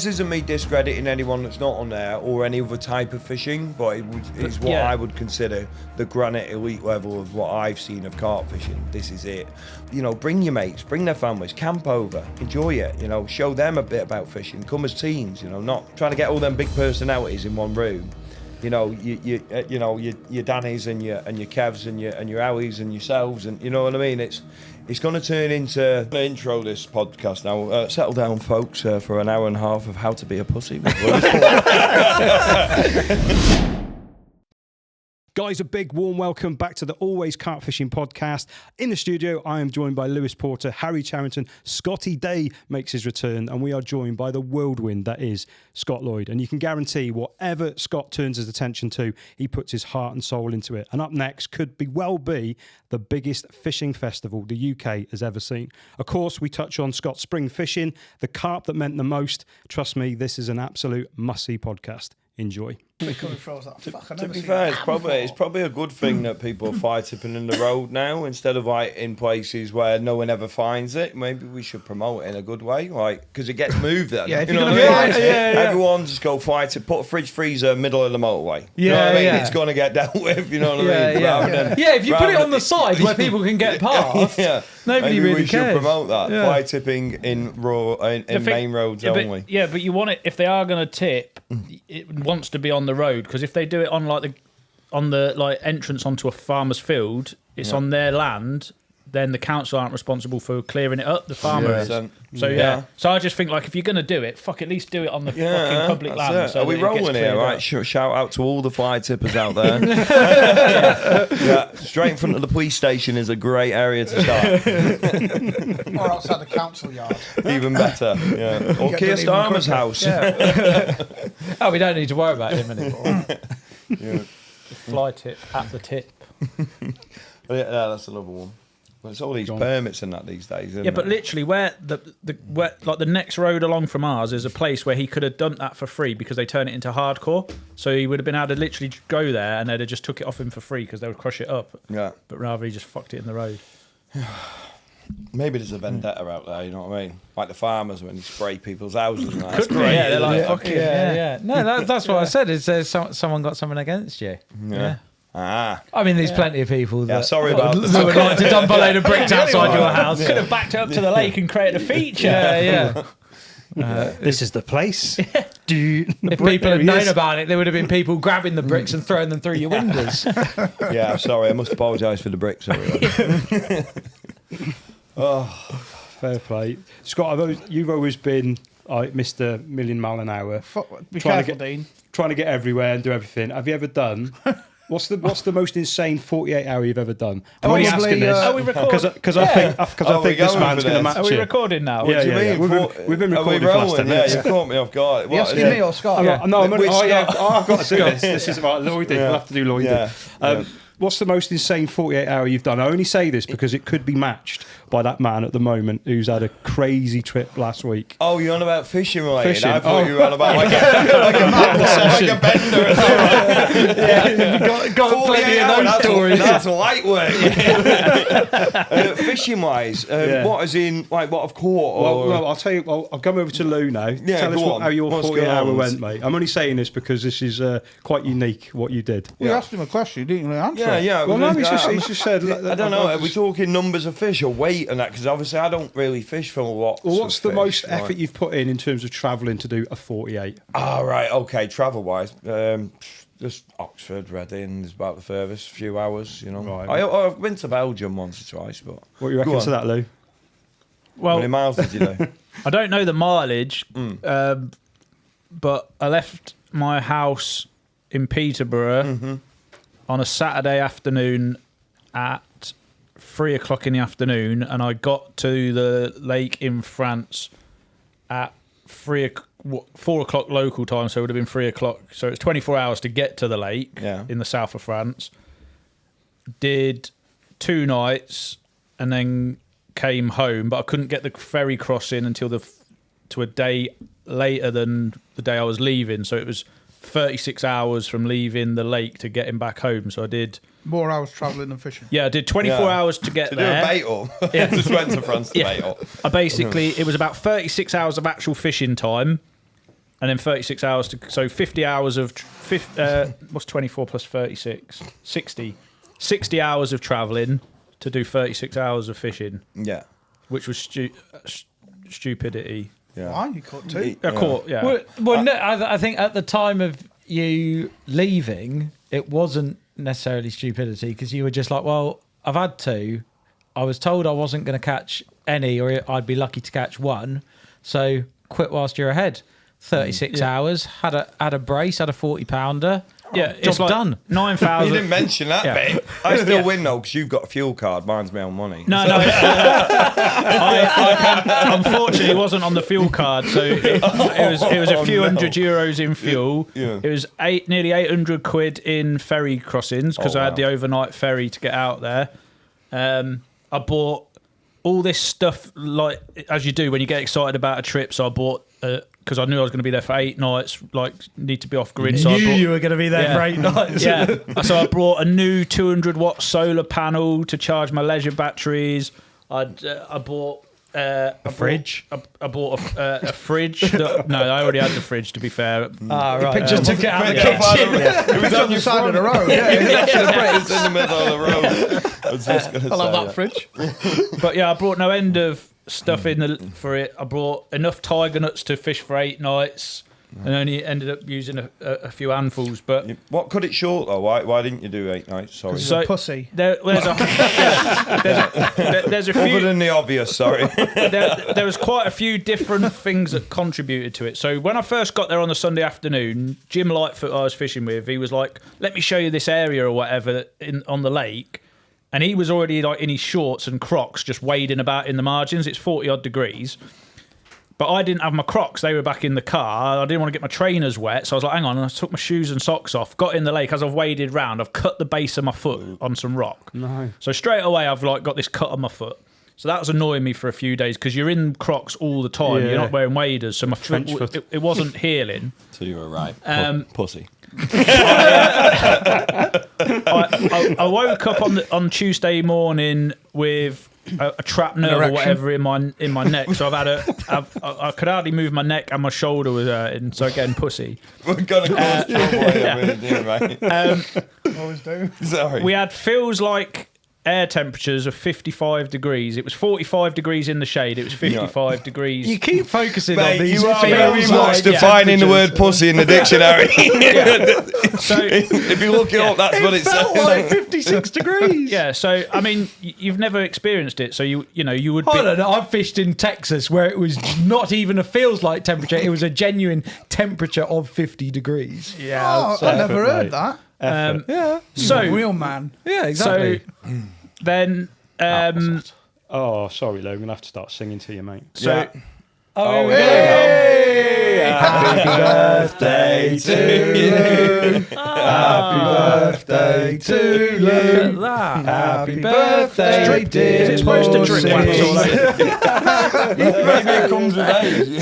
this isn't me discrediting anyone that's not on there or any other type of fishing, but it's what I would consider the granite elite level of what I've seen of carp fishing. This is it. You know, bring your mates, bring their families, camp over, enjoy it. You know, show them a bit about fishing. Come as teams. You know, not trying to get all them big personalities in one room. You know, your Dannies and your Kevs and your Allies and yourselves, and you know what I mean. It's going to turn into the intro this podcast now. Settle down, folks, for an hour and a half of how to be a pussy. Guys, a big warm welcome back to the Always Carp Fishing podcast. In the studio, I am joined by Lewis Porter, Harry Charrington, Scotty Day makes his return, and we are joined by the whirlwind that is Scott Lloyd. And you can guarantee whatever Scott turns his attention to, he puts his heart and soul into it. And up next could be the biggest fishing festival the UK has ever seen. Of course, we touch on Scott's spring fishing, the carp that meant the most. Trust me, this is an absolute must-see podcast. Enjoy. To be fair, it's probably a good thing that people are fly tipping in the road now instead of like in places where no one ever finds it. Maybe we should promote it in a good way, like because it gets moved then. Yeah, you know what I mean? Everyone just go fly tip, put a fridge freezer middle of the motorway. You know what I mean? It's going to get dealt with. You know what I mean? If you put it on the side where people can get past, nobody really we cares. Should promote that fly tipping in main roads only. But you want it if they are going to tip. It wants to be on the road because if they do it on the entrance onto a farmer's field, it's on their land. Then the council aren't responsible for clearing it up. The farmer is. So I just think like if you're going to do it, at least do it on the fucking public land. So are we rolling here? Right. Shout out to all the fly tippers out there. Straight in front of the police station is a great area to start. Or outside the council yard. Even better. Yeah. Or Keir Starmer's house. Yeah. Oh, we don't need to worry about him anymore. Fly tip at the tip. That's another one. Well, it's all these permits and that these days, isn't it? But literally, where the next road along from ours is a place where he could have done that for free because they turn it into hardcore. So he would have been able to literally go there and they'd have just took it off him for free because they would crush it up. Yeah. But rather he just fucked it in the road. Maybe there's a vendetta out there, you know what I mean? Like the farmers when you spray people's houses and that. That's great. Yeah, they're like, fuck it. Yeah. No, that's what I said. Is someone got something against you? Yeah. I mean, there's plenty of people that sorry about would like to dump a load of bricks outside your house. Could have backed it up to the lake and created a feature. This is the place. If people had known about it, there would have been people grabbing the bricks and throwing them through your windows. Yeah, sorry. I must apologise for the bricks. Fair play. Scott, you've always been Mr. Million Mile an Hour. Trying to get everywhere and do everything. Have you ever done... What's the most insane 48-hour you've ever done? I'm only asking this. Are we recording? Because I think this man's going to match it. Are we recording now? Yeah, yeah. We've been recording for the last 10 minutes. Yeah, you caught me off guard. You asking me or Scott? I've got to do this. This is about Lloyd. We'll have to do Lloyd. What's the most insane 48-hour you've done? I only say this because it could be matched by that man at the moment who's had a crazy trip last week. Oh, you're on about fishing related? Fishing. I thought you were on about like a bender. Got plenty of those stories. That's lightweight. Fishing wise, what is in like what I've caught? Well, I'll tell you. Well, I'll come over to Lou now. Yeah, tell us how your 48-hour went, mate. I'm only saying this because this is quite unique what you did. You asked him a question, you didn't really answer. Yeah. Well, no, he's just said. I don't know. Are we talking numbers of fish or weight and that? Because obviously I don't really fish for a lot. Well, what's the most effort you've put in terms of travelling to do a 48? Right. Okay. Travel wise, just Oxford, Reading is about the furthest. Few hours, you know. Right. I've been to Belgium once or twice, but what do you reckon to that, Lou? Well, how many miles did you do? I don't know the mileage, but I left my house in Peterborough on a Saturday afternoon at 3 o'clock in the afternoon, and I got to the lake in France at 4 o'clock local time, so it would have been 3 o'clock. So it's 24 hours to get to the lake in the south of France. Did 2 nights and then came home, but I couldn't get the ferry crossing until to a day later than the day I was leaving. So it was 36 hours from leaving the lake to getting back home. So I did more hours travelling than fishing. Yeah, I did 24 hours to get there. To do a bait-up. Yeah. Just went to France to bait-up. I basically, it was about 36 hours of actual fishing time. and then 36 hours so 50 hours of what's 24 plus 36? 60 hours of travelling to do 36 hours of fishing. Yeah. Which was stupidity. Yeah. Why? You caught two. I caught, yeah. Well, no, I think at the time of you leaving, it wasn't necessarily stupidity because you were just like, well, I've had two. I was told I wasn't going to catch any, or I'd be lucky to catch one. So quit whilst you're ahead. 36 hours, had a brace, had a 40-pounder. Yeah, job it's like done. 9,000. You didn't mention that, babe. I still win though because you've got a fuel card. Mine's my own money. No. I unfortunately wasn't on the fuel card, so it was a few hundred euros in fuel. Yeah. It was nearly 800 quid in ferry crossings because I had the overnight ferry to get out there. I bought all this stuff like as you do when you get excited about a trip. So I bought because I knew I was going to be there for 8 nights. Like need to be off grid. So you were going to be there for 8 nights. Yeah. So I brought a new 200-watt solar panel to charge my leisure batteries. I bought a fridge. I bought a fridge. No, I already had the fridge. To be fair. Right. Just took it out of the kitchen. It was on the side of the road. Yeah, It's in the middle of the road. I was just going to say I love that fridge. But yeah, I brought no end of stuff for it. I brought enough tiger nuts to fish for 8 nights, and only ended up using a few handfuls. But what cut it short though? Why didn't you do 8 nights? Sorry. He's a pussy. There's a few. Other than the obvious, sorry. There was quite a few different things that contributed to it. So when I first got there on the Sunday afternoon, Jim Lightfoot I was fishing with, he was like, "Let me show you this area or whatever on the lake." And he was already like in his shorts and Crocs, just wading about in the margins. It's 40 odd degrees. But I didn't have my Crocs. They were back in the car. I didn't want to get my trainers wet. So I was like, hang on. And I took my shoes and socks off, got in the lake. As I've waded round, I've cut the base of my foot on some rock. No. So straight away, I've like got this cut on my foot. So that was annoying me for a few days because you're in Crocs all the time. Yeah. You're not wearing waders. So my foot, it wasn't healing. So you were right. Pussy. I woke up on Tuesday morning with a trap nerve or whatever in my neck. So I could hardly move my neck and my shoulder was hurting. So again, pussy. We're gonna cause trouble, right? Always do. Sorry. We had feels like air temperatures of 55 degrees. It was 45 degrees in the shade. It was 55 degrees. You keep focusing Mate, on these. you are very feels much like defining the word pussy in the dictionary. So if you look it up, that's what it felt says. like 56 degrees. yeah, so I mean, you've never experienced it, so you would. Hold on, I fished in Texas where it was not even a feels like temperature. It was a genuine temperature of 50 degrees. Oh, I never heard that. Yeah. So Real man. Yeah, exactly. So then, Oh, sorry, Logan. I'm going to have to start singing to you, mate. so Oh, Happy birthday to you. Happy birthday to look you. at that. Happy birthday, dear. Is it supposed to drip wax all over? maybe it comes with age.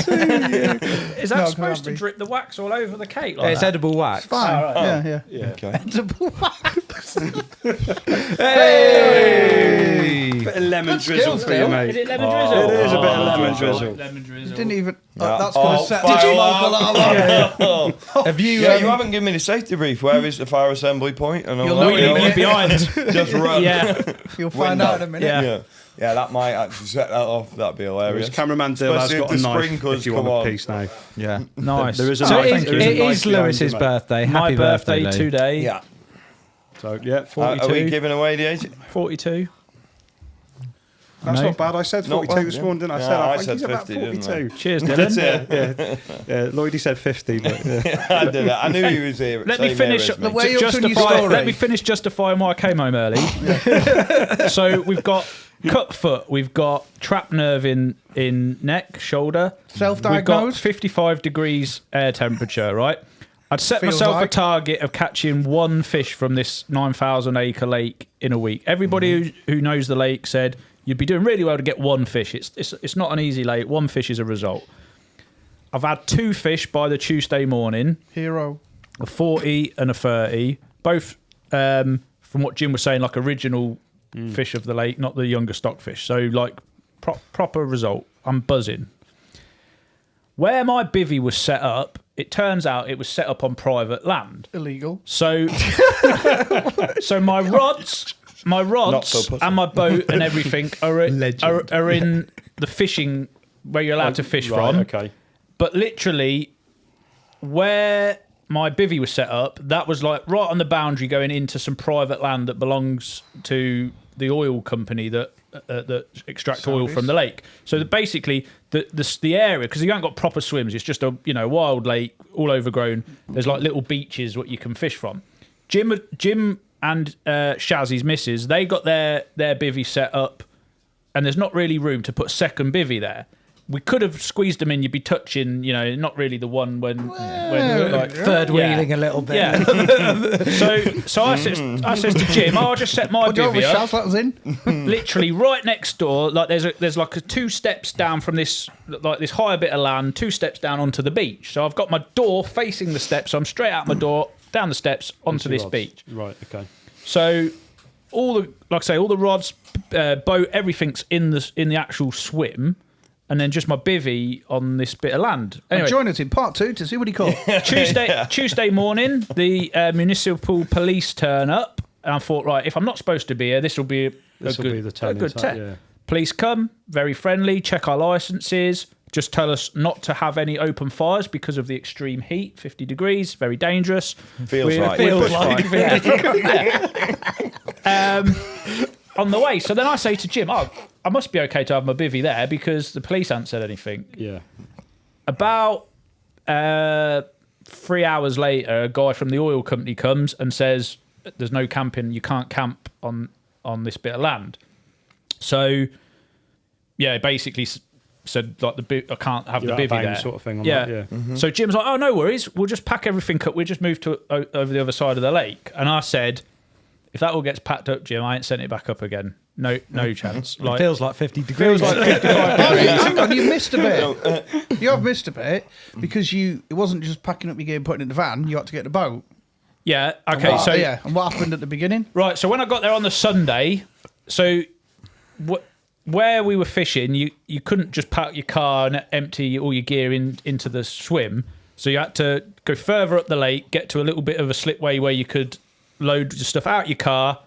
Is that No, supposed can't to be. drip the wax all over the cake? Like It's that? edible wax. Fine. Yeah. Okay. Hey! Bit of lemon drizzle for you, Is mate. it lemon drizzle? It is a bit of lemon drizzle. Lemon drizzle. Didn't even. Yeah. That's going to Oh, set fire the smoke alarm. alarm. Have you? Yeah, you haven't given me the safety brief. Where is the fire assembly point? And all You'll that, know We you you know? leave you behind. Just run. Yeah. You'll find out in a minute. Yeah. Yeah, that might actually set that off. That'd be hilarious. His cameraman Dill has Especially got if a the knife sprinklers if you want come a on. piece now. Yeah. Nice. There is a So knife. it There is a knife is behind Lewis's you, mate. birthday. My Happy birthday Lou. today. Yeah. So, yeah. Are 42. we giving away the age? 42. That's No. not bad. I said Not 42 bad, this yeah. morning, didn't I? Yeah, I I think said he's about 50, didn't I? 42. Cheers, That's Dylan. it. Yeah. Lloyd, he said 50, but yeah. I did it. I knew he was here. Let me finish. The way you're telling your story. Let me finish justifying why I came home early. So we've got cut foot, we've got trap nerve in neck, shoulder. We've got Self-diagnosed. 55 degrees air temperature. Right. I'd set Feels myself a like. target of catching one fish from this 9,000 acre lake in a week. Everybody who knows the lake said you'd be doing really well to get one fish. It's not an easy lake. One fish is a result. I've had 2 fish by the Tuesday morning. Hero. A 40 and a 30, both from what Jim was saying, like original fish of the lake, not the younger stockfish. So like proper result. I'm buzzing. Where my bivvy was set up it turns out it was set up on private land. Illegal. So, so my rods and my boat and everything are in the fishing where you're allowed to fish from. Okay. But literally, where my bivvy was set up, that was like right on the boundary going into some private land that belongs to the oil company that extract oil from the lake. So basically, the area, because you haven't got proper swims, it's just a wild lake, all overgrown. There's like little beaches what you can fish from. Jim and Shazzy's missus, they got their bivvy set up, and there's not really room to put a second bivvy there. We could have squeezed them in. You'd be touching, not really the one when like third wheeling a little bit. Yeah. so I says to Jim, I'll just set my bivvy up. That was in. Literally right next door. Like there's like 2 steps down from this higher bit of land, 2 steps down onto the beach. So I've got my door facing the steps. So I'm straight out my door, down the steps onto this beach. Right. Okay. So all the rods, boat, everything's in the actual swim. And then just my bivvy on this bit of land. Anyway, join us in part 2 to see what he caught. Tuesday morning, the municipal police turn up. And I thought, right, if I'm not supposed to be here, this will be a good test. Yeah. Police come, very friendly, check our licences, just tell us not to have any open fires because of the extreme heat, 50 degrees, very dangerous. Feels like. On the way. So then I say to Jim, I must be okay to have my bivvy there because the police haven't said anything. Yeah. About 3 hours later, a guy from the oil company comes and says, there's no camping, you can't camp on this bit of land. So, yeah, basically said, like, I can't have the bivvy there. Sort of thing on yeah. That, yeah. Mm-hmm. So Jim's like, oh, no worries, we'll just pack everything up, we'll just move to over the other side of the lake. And I said, if that all gets packed up, Jim, I ain't sent it back up again. No chance. It feels like 50 degrees. Feels like 55 degrees. Hang on, you missed a bit. You have missed a bit because it wasn't just packing up your gear and putting it in the van. You had to get the boat. Yeah. Okay. So yeah. And what happened at the beginning? Right. So when I got there on the Sunday, where we were fishing, you couldn't just park your car and empty all your gear into the swim. So you had to go further up the lake, get to a little bit of a slipway where you could load your stuff out your car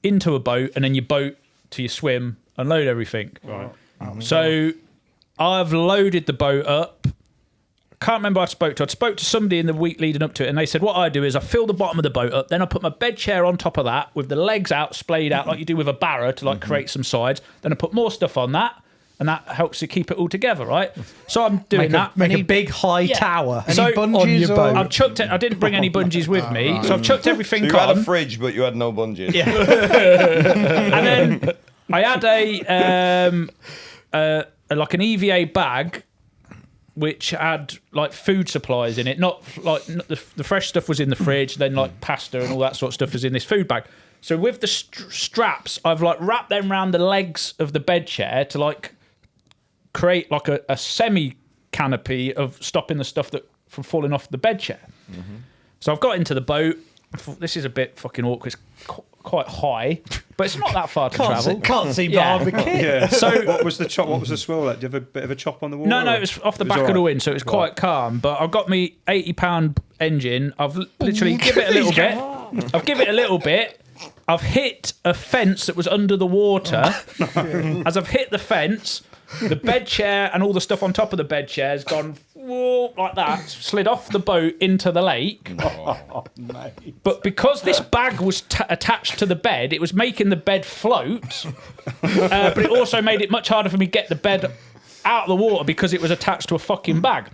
into a boat, and then your boat to your swim, unload everything. Right. So I've loaded the boat up. Can't remember who I spoke to. I spoke to somebody in the week leading up to it, and they said what I do is I fill the bottom of the boat up, then I put my bed chair on top of that with the legs out, splayed out like you do with a barrow to create some sides. Then I put more stuff on that, and that helps you keep it all together, right? So I'm doing that. Make a big high tower. So on your boat. I've chucked it. I didn't bring any bungees with me, so I've chucked everything So you on. had a fridge, but you had no bungees. Yeah. And then I had like an EVA bag which had like food supplies in it. Not the fresh stuff was in the fridge, then like pasta and all that sort of stuff was in this food bag. So with the straps, I've like wrapped them around the legs of the bed chair to like create like a semi canopy of stopping the stuff from falling off the bed chair. Mm-hmm. So I've got into the boat. I thought, this is a bit fucking awkward. It's quite high, but it's not that far to travel. Can't see behind the kit. Yeah. So what was the chop? What was the swirl like? Do you have a bit of a chop on the wall? No, it was off the back of the wind, so it was quite calm. But I've got me 80-pound engine. I've literally give it a little bit. I've given it a little bit. I've hit a fence that was under the water. As I've hit the fence, the bed chair and all the stuff on top of the bed chair has gone whoa, like that, slid off the boat into the lake. Oh, but because this bag was attached to the bed, it was making the bed float. But it also made it much harder for me to get the bed out of the water because it was attached to a fucking bag.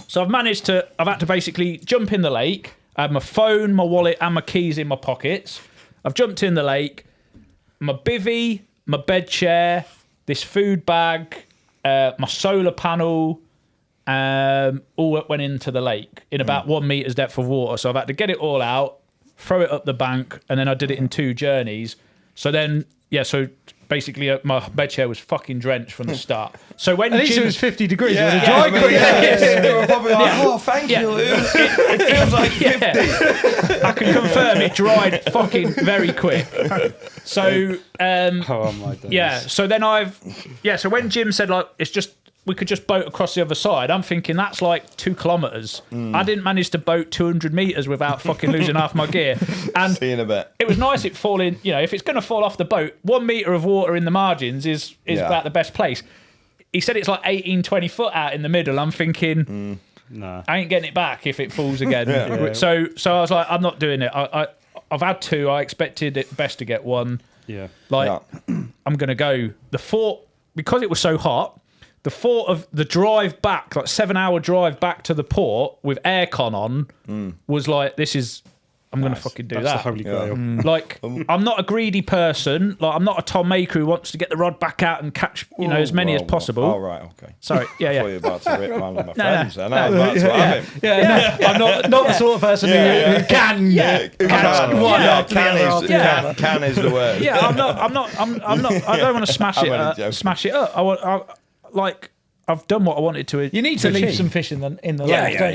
So I've had to basically jump in the lake. I had my phone, my wallet, and my keys in my pockets. I've jumped in the lake. My bivvy, my bed chair, this food bag, my solar panel, all went into the lake in about 1 meter's depth of water. So I've had to get it all out, throw it up the bank, and then I did it in 2 journeys. So then, so basically my bed chair was fucking drenched from the start. So when At least Jim, it was 50 degrees. Yeah, It would have dried They were probably like, oh, thank you, Lou. It feels like 50. I can confirm it dried fucking very quick. So Oh my days. so then so when Jim said like it's just we could just boat across the other side. I'm thinking that's like 2 kilometres. I didn't manage to boat 200 metres without fucking losing half my gear. And See you in a bit. it was nice it falling, if it's going to fall off the boat, 1 metre of water in the margins is about the best place. He said it's like 18, 20 foot out in the middle. I'm thinking, Nah. I ain't getting it back if it falls again. So I was like, I'm not doing it. I've had 2. I expected it best to get 1. Yeah. I'm going to go. The thought, because it was so hot, the thought of the drive back, like 7-hour drive back to the port with aircon on, was like, I'm going to fucking do That's that. the holy grail. Like, I'm not a greedy person. Like, I'm not a Tom Maker who wants to get the rod back out and catch, as many as possible. Oh, right, okay. Sorry, I thought you were about to rip one of my friends. no. And I was about to have him. I'm not the sort of person who can. Can is the word. Yeah, I'm not. I don't want to smash I'm it. only joking. Smash it up. I've done what I wanted to. You need to leave some fish in the lake. Do you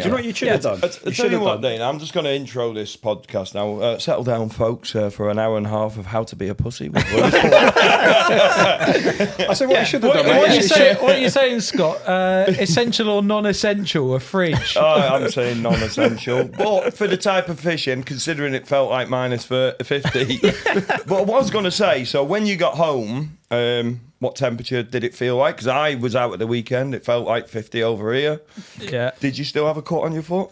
know what you should have done? I tell you what, Dean, I'm just going to intro this podcast now. Settle down, folks, for an hour and a half of how to be a pussy. I said what you should have done. What mate. are you saying, Scott? Essential or non-essential? A fridge. I'm saying non-essential. But for the type of fishing, considering it felt like minus 50. But I was going to say, so when you got home, what temperature did it feel like? Because I was out at the weekend. It felt like 50 over here. Yeah. Did you still have a cut on your foot?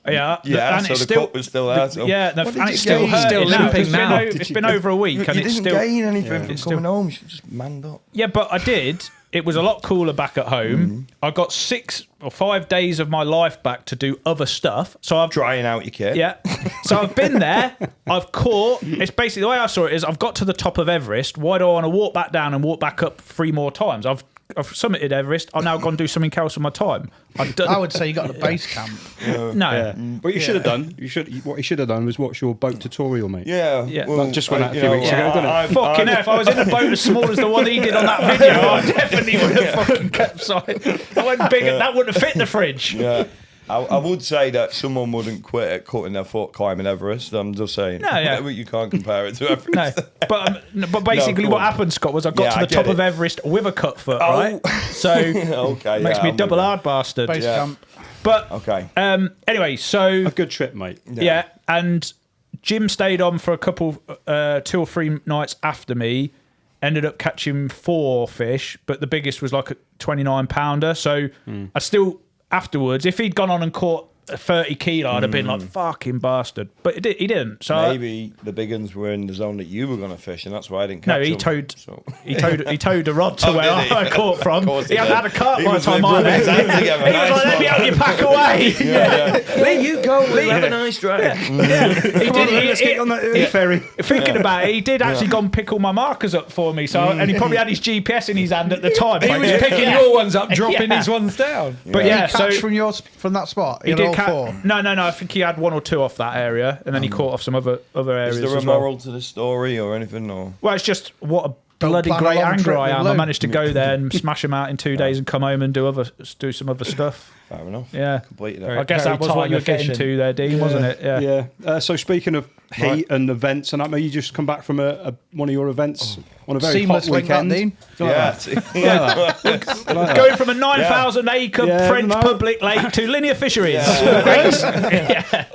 Yeah. Yeah, and so it's the still, cut was still there. So. Yeah, What did and you it's still gain? hurting now. limping now. It's been over a week, You and didn't it's still. gain anything from it's coming still- home. You should just manned up. Yeah, but I did. It was a lot cooler back at home. I got 6 or 5 days of my life back to do other stuff. So I've Drying out your kit. Yeah. So I've been there. I've caught. It's basically the way I saw it is I've got to the top of Everest. Why do I want to walk back down and walk back up 3 more times? I've summited Everest. I've now gone and do something else with my time. I would say you got the base camp. No. Yeah. What you should have done, what you should have done was watch your boat tutorial, mate. Yeah. Yeah. Well, That just went out a few weeks ago, didn't it? Fucking hell, if I was in a boat as small as the one he did on that video, I definitely would have fucking capsized. I went bigger. That wouldn't have fit in the fridge. Yeah. I would say that someone wouldn't quit at cutting their foot climbing Everest. I'm just saying. No, yeah. You can't compare it to Everest. No, but basically No, what go on. happened, Scott, was I got Yeah, to I the get top it. of Everest with a cut foot, Oh. right? So Okay. makes yeah, me a I'm double with hard bastard. Base Yeah. camp. But Okay. anyway, so A good trip, mate. yeah, and Jim stayed on for a couple, 2 or 3 nights after me. Ended up catching 4 fish, but the biggest was like a 29-pounder. So I still afterwards, if he'd gone on and caught a 30 kilo, I'd have been like fucking bastard. But he didn't. So Maybe the big ones were in the zone that you were going to fish, and that's why I didn't catch no, he them. towed. So. He towed a rod to Oh, where did he? I caught from. course He he hadn't did. had a carp He by the was time rubbing I his left. hands together. He was Nice like, "Let me one." help you pack away." There you go. We'll have a nice drag. He did. Let's get on that ferry. Thinking about it, he did actually go and pick all my markers up for me. So, and he probably had his GPS in his hand at the time. He was picking your ones up, dropping his ones down. But yeah, Did you catch so from that spot? he In did all catch. 4? No. I think he had 1 or 2 off that area, and then he caught off some other areas Is there a as well. moral to the story or anything? Or Well, it's just what a bloody plan a great long angler trip I with am. I Lou. managed to go there and smash him out in 2 days and come home and do some other stuff. fair enough. Yeah. Completed I it. guess Very that was what you were time getting efficient. to there, Dean, wasn't it? Yeah. Yeah. So speaking of heat and events, and that, may you just come back from one of your events on a very Seamless hot link that, weekend. Dean. Yeah. Going from a 9,000 acre Yeah, French no. public lake to linear fisheries.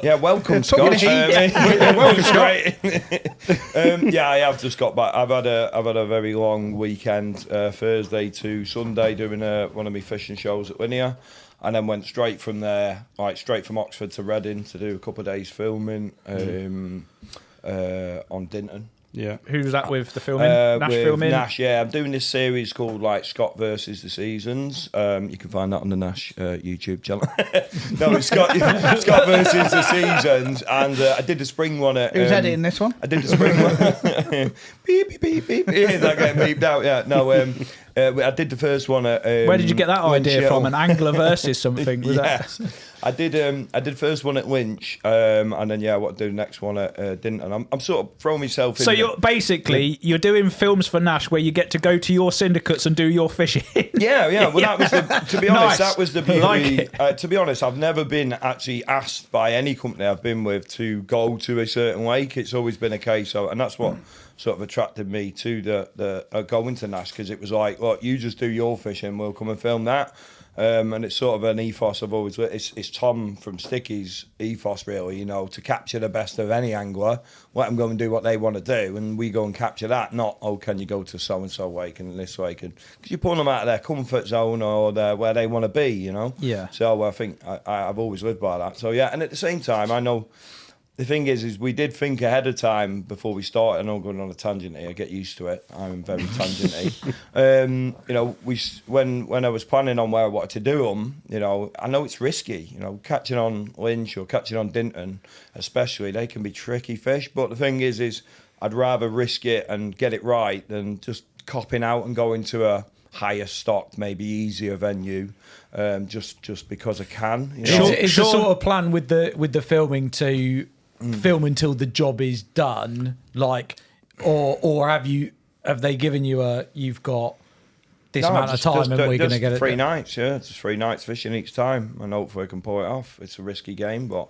Yeah, welcome, Talking Scott. of heat. Welcome, Scott. Yeah, I have just got back. I've had a very long weekend, Thursday to Sunday, doing one of my fishing shows at Linear, and then went straight from there, straight from Oxford to Reading to do a couple of days filming on Dinton. Yeah. Who was that with the filming? Nash With filming? Nash, yeah. I'm doing this series called Scott versus the Seasons. You can find that on the Nash YouTube channel. No, it's Scott versus the Seasons, and I did the spring one at. Who's editing this one? I did the spring one. Beep beep beep beep. Yeah, that getting beeped out. Yeah, no. I did the first one at. Where did you get that idea Winch from? Hill. An angler versus something? Was Yes. I did first one at Winch, and then I want to do the next one at Dinton. I'm sort of throwing myself in. So you're doing films for Nash where you get to go to your syndicates and do your fishing. Yeah. Well, that was to be honest, Nice. that was the beauty. Like to be honest, I've never been actually asked by any company I've been with to go to a certain lake. It's always been a case of, and that's what sort of attracted me to the going to Nash, because it was like, look, you just do your fishing, we'll come and film that. And it's sort of an ethos I've always, it's Tom from Sticky's ethos, really, you know, to capture the best of any angler, let them go and do what they want to do, and we go and capture that, not, oh, can you go to so-and-so wake and this wake, because you're pulling them out of their comfort zone or where they want to be, you know. Yeah. So I think I've always lived by that. So yeah, and at the same time, I know the thing is we did think ahead of time before we started. I know I'm going on a tangent here. Get used to it. I'm very tangenty. You know, when I was planning on where I wanted to do them, you know, I know it's risky. You know, catching on Lynch or catching on Dinton, especially, they can be tricky fish. But the thing is I'd rather risk it and get it right than just copping out and going to a higher stocked, maybe easier venue, just because I can. You know? It's a sort of plan with the filming to film until the job is done, like, or have they given you you've got this amount of time and we're going to get it 3 nights, yeah, just 3 nights fishing each time, and hopefully I can pull it off. It's a risky game, but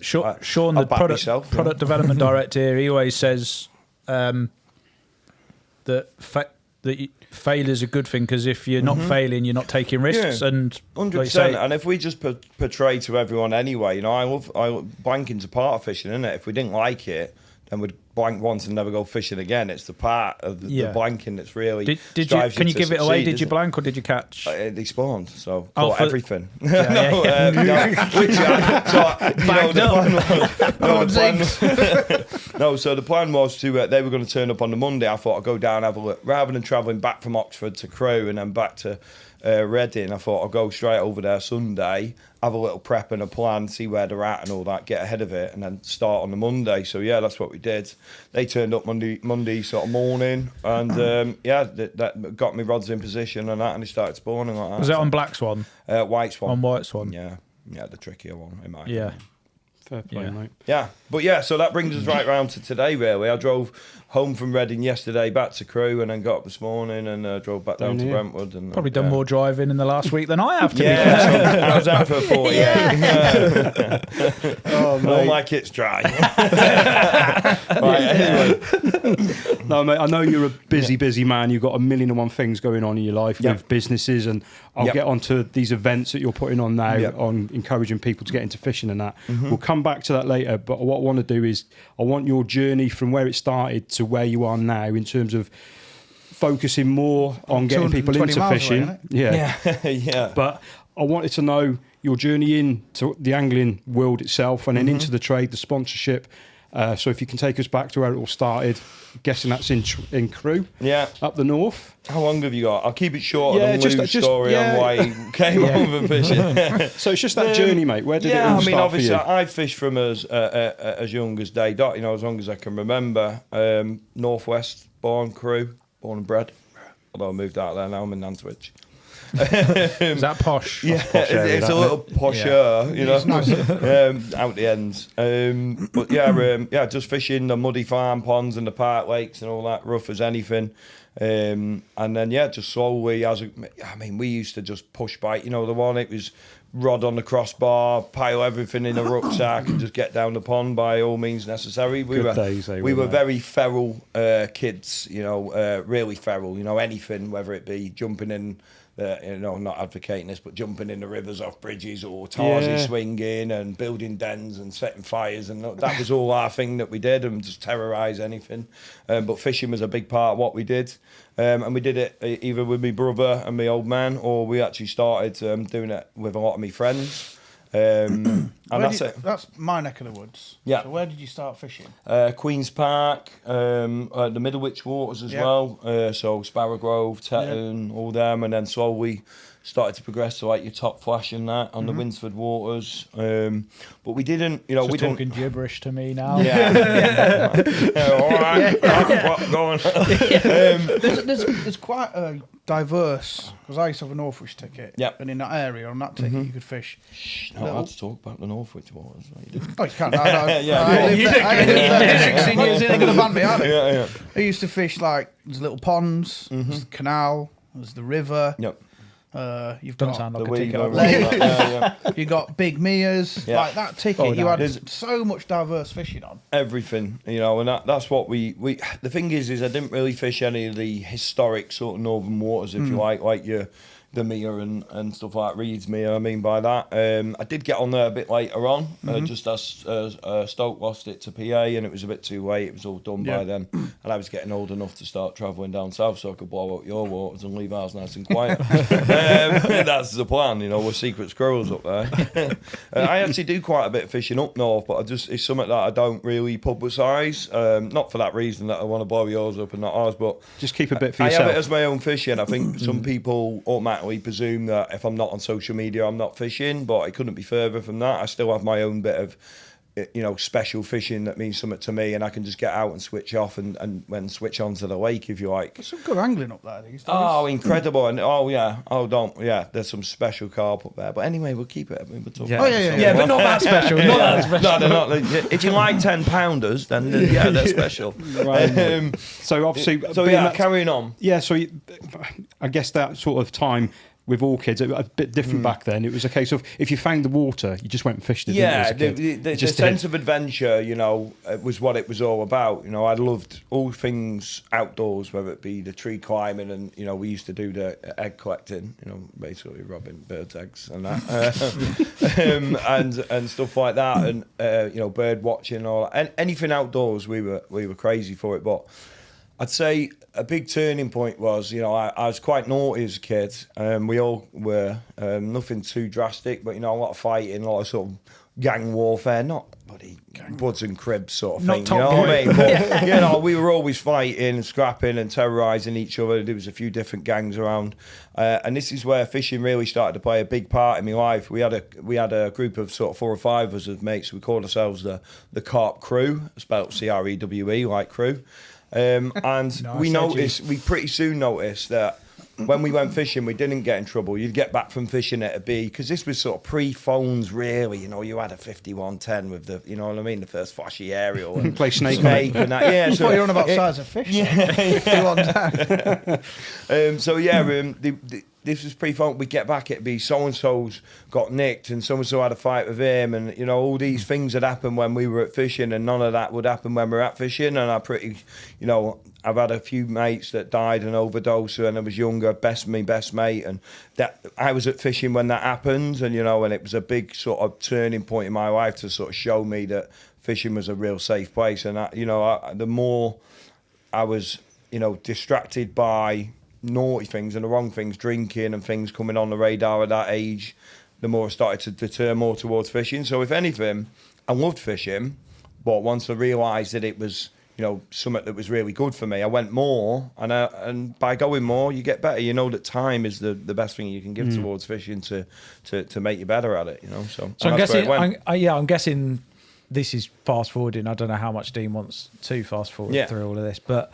Sean, the product development director here, he always says that failure is a good thing, because if you're not failing, you're not taking risks. Yeah, and 100%. And if we just portray to everyone anyway, you know, I love blanking's a part of fishing, isn't it? If we didn't like it, then we'd blank once and never go fishing again. It's the part of the blanking that's really Did you? Can you give it away? Did you blank or did you catch? They spawned, so caught everything. Which you know, so the plan was to they were going to turn up on the Monday. I thought I'd go down, have a look, rather than travelling back from Oxford to Crewe and then back to Reading. I thought I'd go straight over there Sunday, have a little prep and a plan, see where they're at and all that, get ahead of it, and then start on the Monday. So yeah, that's what we did. They turned up Monday sort of morning, and that got me rods in position and that, and they started spawning like that. Was it on Black Swan? White Swan. On White Swan. Yeah, the trickier one in my yeah. opinion. Fair play, mate. Yeah, but yeah, so that brings us right round to today, really. I drove home from Reading yesterday, back to Crewe, and then got up this morning and drove back down to Brentwood. And probably done more driving in the last week than I have, to be fair. fair. I was out for 48. Yeah. Oh, mate. My kit's dry. Right, anyway. No, mate, I know you're a busy man. You've got 1,000,001 things going on in your life with businesses, and I'll get onto these events that you're putting on now on encouraging people to get into fishing and that. We'll come back to that later, but what I want to do is I want your journey from where it started to where you are now in terms of focusing more on getting people into fishing. Away, Yeah. But I wanted to know your journey into the angling world itself and then into the trade, the sponsorship. So if you can take us back to where it all started, guessing that's in Crewe, up the north. How long have you got? I'll keep it short on Lou's story on why he came over fishing. So it's just that journey, mate. Where did it all start obviously, for you? I fished from as young as day dot, you know, as long as I can remember. Northwest, born Crewe, born and bred. Although I moved out there now, I'm in Nantwich. Is that posh? Yeah, it's a little posher, you know, out the ends. But just fishing the muddy farm ponds and the park lakes and all that, rough as anything. And then just slowly, we used to just push bite, you know, the one, it was rod on the crossbar, pile everything in a rucksack and just get down the pond by all means necessary. We were very feral kids, you know, really feral, you know, anything, whether it be jumping in, not advocating this, but jumping in the rivers off bridges or tarsy swinging and building dens and setting fires, and that was all our thing that we did, and just terrorise anything. But fishing was a big part of what we did, and we did it either with my brother and my old man, or we actually started doing it with a lot of my friends. And that's my neck of the woods. Yeah. So where did you start fishing? Queen's Park, the Middlewich waters as well. So Sparrow Grove, Tetton, all them, and then slowly started to progress to like your Top Flash and that on the Winsford waters. But we didn't, you know, Just talking gibberish to me now. All right. Go on. There's quite a diverse, because I used to have a Northwich ticket. Yep. And in that area, on that ticket, you could fish. Not allowed to talk about the Northwich waters. Oh, you can't. I lived there 16 years, they're going to ban me, aren't they? I used to fish, like, there's little ponds, there's the canal, there's the river. Yep. You've Doesn't got sound like The a ticket. Weaver, I'd Lake. yeah. you got Big Mia's, Yeah. like that ticket. Oh, you no. had There's- so much diverse fishing on. Everything, and that's what we. The thing is I didn't really fish any of the historic sort of northern waters, if you like the Mia and stuff like Reed's Mia. I mean by that, I did get on there a bit later on, just as Stoke lost it to PA, and it was a bit too late. It was all done by then, and I was getting old enough to start travelling down south, so I could blow out your waters and leave ours nice and quiet. That's the plan, we're secret squirrels up there. I actually do quite a bit of fishing up north, but it's something that I don't really publicise. Not for that reason that I want to blow yours up and not ours, but Just keep a bit for I yourself. have it as my own fishing. I think some people automatically presume that if I'm not on social media, I'm not fishing, but it couldn't be further from that. I still have my own bit of, special fishing that means something to me, and I can just get out and switch off and when switch on to the lake, if you like. There's some good angling up there these days. Oh, incredible. And there's some special carp up there. But anyway, we'll keep it. I mean, we'll talk about it. Yeah, but not that special. Not that special. No, they're not. If you like 10 pounders, then they're special. Right. So obviously, Carrying on. Yeah, so I guess that sort of time with all kids, a bit different back then. It was a case of if you found the water, you just went and fished it. Yeah, didn't you, as a kid? the Just sense did. of adventure, was what it was all about. I loved all things outdoors, whether it be the tree climbing and, we used to do the egg collecting, basically robbing birds' eggs and that, and stuff like that, and, bird watching, and anything outdoors, we were crazy for it. But I'd say a big turning point was, I was quite naughty as a kid. We all were, nothing too drastic, but, a lot of fighting, a lot of sort of gang warfare, not bloody buds and cribs sort of thing, you know what I mean? But, we were always fighting and scrapping and terrorising each other. There was a few different gangs around. And this is where fishing really started to play a big part in my life. We had a group of sort of 4 or 5 of us of mates. We called ourselves the Carp crew, spelled CREWE, like crew. And we pretty soon noticed that when we went fishing, we didn't get in trouble. You'd get back from fishing, it'd be, because this was sort of pre-phones, really. You had a 5110 with the, you know what I mean, the first flashy aerial. And play Snake and that. Yeah, So you're on about size of fish. This was pre-phone. We'd get back, it'd be so-and-so's got nicked and so-and-so had a fight with him, and, all these things had happened when we were at fishing, and none of that would happen when we're at fishing. And I've had a few mates that died and overdosed when I was younger, my best mate, and that I was at fishing when that happened, and, and it was a big sort of turning point in my life to sort of show me that fishing was a real safe place. And, the more I was, distracted by naughty things and the wrong things, drinking and things coming on the radar at that age, the more I started to deter more towards fishing. So if anything, I loved fishing, but once I realised that it was, something that was really good for me, I went more, and by going more, you get better. That time is the best thing you can give towards fishing to make you better at it. So I'm guessing. I'm guessing this is fast forwarding. I don't know how much Dean wants to fast forward through all of this, but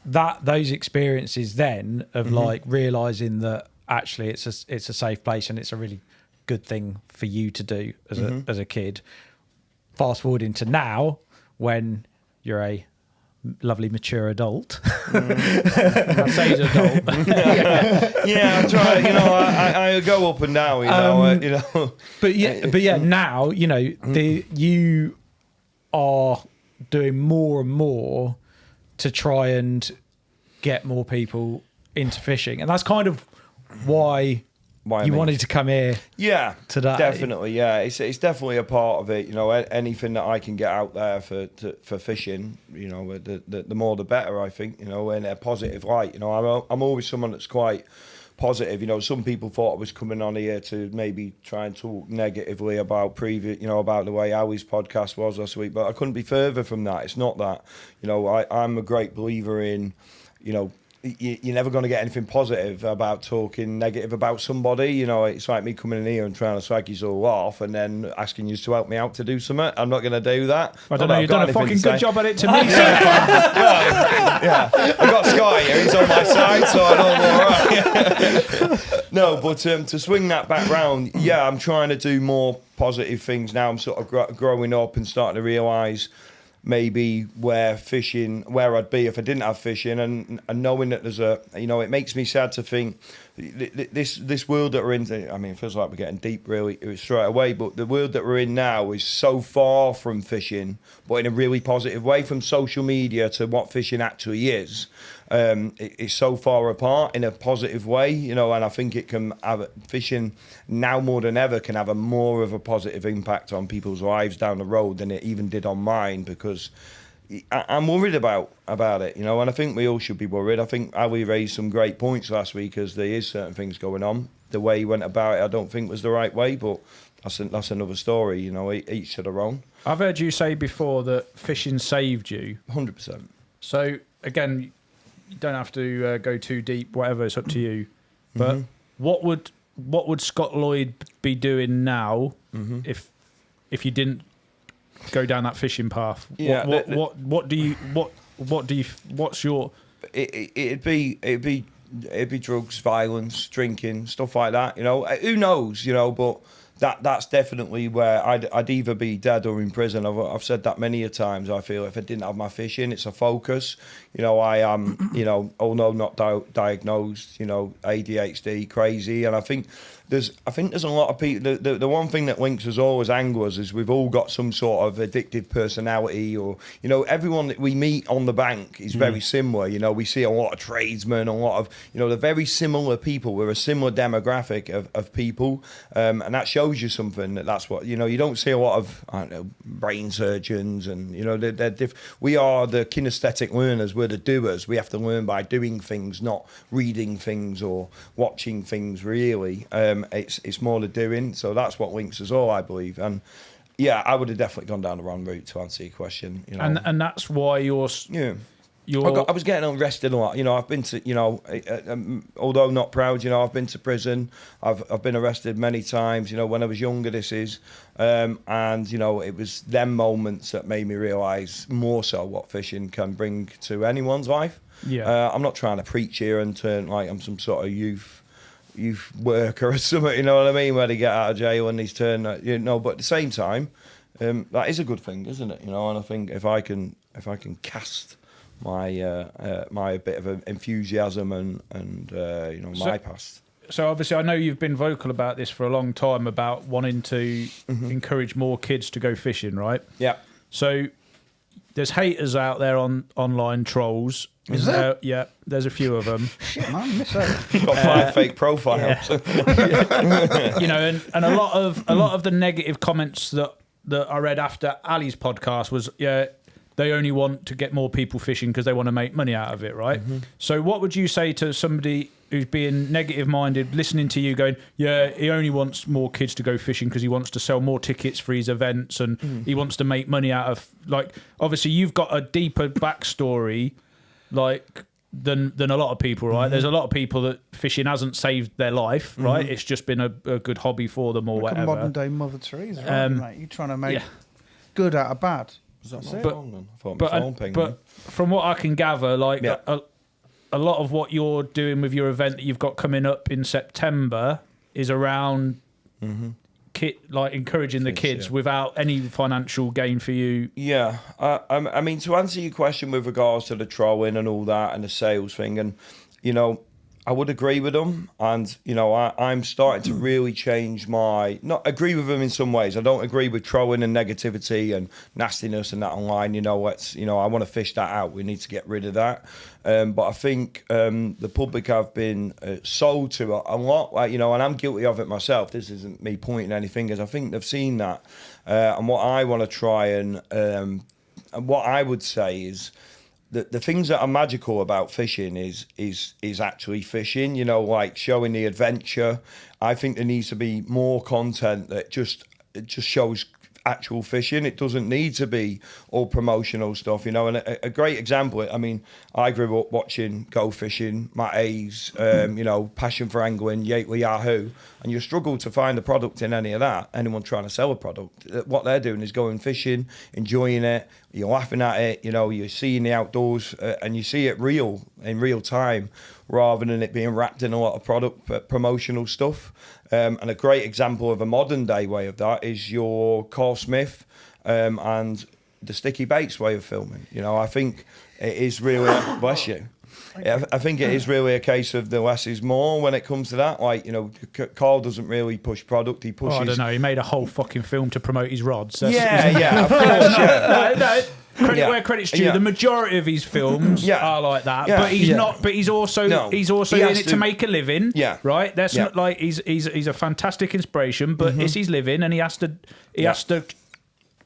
those experiences then of like realizing that actually it's a safe place and it's a really good thing for you to do as a kid. Fast forwarding to now, when you're a lovely mature adult. I say he's adult. I try. I go up and down. But yeah, now you are doing more and more to try and get more people into fishing, and that's kind of why you wanted to come here. Yeah, today. Definitely. Yeah, it's definitely a part of it. Anything that I can get out there for fishing, the more the better. I think in a positive light. I'm always someone that's quite positive. Some people thought I was coming on here to maybe try and talk negatively about about the way Howie's podcast was last week, but I couldn't be further from that. It's not that. I'm a great believer in, you're never going to get anything positive about talking negative about somebody. It's like me coming in here and trying to slag you all off and then asking you to help me out to do something. I'm not going to do that. I don't know, you've done a fucking good job at it to me so far. Yeah, I got Sky here, he's on my side, so I know I'm all right. No, but to swing that back round, I'm trying to do more positive things now. I'm sort of growing up and starting to realise maybe where I'd be if I didn't have fishing, and knowing that there's it makes me sad to think this world that we're in. I mean, it feels like we're getting deep really straight away, but the world that we're in now is so far from fishing, but in a really positive way, from social media to what fishing actually is. It's so far apart in a positive way, and I think it can have fishing now more than ever can have more of a positive impact on people's lives down the road than it even did on mine, because I'm worried about it, and I think we all should be worried. I think Ali raised some great points last week, as there is certain things going on. The way he went about it, I don't think was the right way, but that's another story, each to their own. I've heard you say before that fishing saved you. 100%. So again, you don't have to go too deep, whatever, it's up to you. But what would Scott Lloyd be doing now if you didn't go down that fishing path? Yeah, what's your... It'd be drugs, violence, drinking, stuff like that. Who knows? But that's definitely where I'd either be dead or in prison. I've said that many a times. I feel if I didn't have my fishing, it's a focus. I am, although not diagnosed, ADHD, crazy, and I think there's a lot of people. The one thing that links us all as anglers is we've all got some sort of addictive personality, or everyone that we meet on the bank is very similar. We see a lot of tradesmen, a lot of they're very similar people. We're a similar demographic of people, and that shows you something. That's what you don't see a lot of brain surgeons, and they're we are the kinesthetic learners. We're the doers. We have to learn by doing things, not reading things or watching things. Really, it's more the doing. So that's what links us all, I believe. And yeah, I would have definitely gone down the wrong route to answer your question. And that's why you're. I was getting arrested a lot. I've been to, although not proud, I've been to prison. I've been arrested many times. When I was younger, this is, and it was them moments that made me realise more so what fishing can bring to anyone's life. Yeah. I'm not trying to preach here and turn like I'm some sort of youth worker or something. You know what I mean? Where they get out of jail and he's turned, but at the same time, that is a good thing, isn't it? And I think if I can cast my my bit of enthusiasm and my past. So obviously, I know you've been vocal about this for a long time about wanting to encourage more kids to go fishing, right? Yeah. So there's haters out there online, trolls. Is there? Yeah, there's a few of them. Shit, man, miss out. Got 5 fake profiles. Yeah. And a lot of the negative comments that I read after Ali's podcast was, they only want to get more people fishing because they want to make money out of it, right? So what would you say to somebody who's being negative-minded, listening to you going, he only wants more kids to go fishing because he wants to sell more tickets for his events and he wants to make money out of... Like, obviously, you've got a deeper backstory, like, than a lot of people, right? There's a lot of people that fishing hasn't saved their life, right? It's just been a good hobby for them or whatever. Modern-day Mother Teresa, right, mate? You're trying to make good out of bad. Was that my phone then? I thought my phone pinged. But from what I can gather, like a lot of what you're doing with your event that you've got coming up in September is around encouraging the kids without any financial gain for you. Yeah, I mean, to answer your question with regards to the trolling and all that and the sales thing, and I would agree with them, and I'm starting to really change not agree with them in some ways. I don't agree with trolling and negativity and nastiness and that online. I want to fish that out. We need to get rid of that. But I think the public have been sold to a lot, and I'm guilty of it myself. This isn't me pointing any fingers. I think they've seen that, and what I want to try and what I would say is, the things that are magical about fishing is actually fishing, like showing the adventure. I think there needs to be more content that just shows actual fishing. It doesn't need to be all promotional stuff, And a great example, I mean, I grew up watching Go Fishing, Matt Hayes, Passion for Angling, Yahoo, and you struggle to find a product in any of that. Anyone trying to sell a product, what they're doing is going fishing, enjoying it, you're laughing at it, you're seeing the outdoors, and you see it in real time, rather than it being wrapped in a lot of product promotional stuff. And a great example of a modern day way of that is your Carl Smith and the sticky baits way of filming. You know, I think it is really bless you. I think it is really a case of the less is more when it comes to that. Like, you know, Carl doesn't really push product. He pushes. I don't know. He made a whole fucking film to promote his rods. Of course, yeah. No. Credit where credit's due. Yeah. The majority of his films are like that, but he's not. But he's also in it to make a living. Yeah, right. That's not like he's a fantastic inspiration, but it's his living, and he has to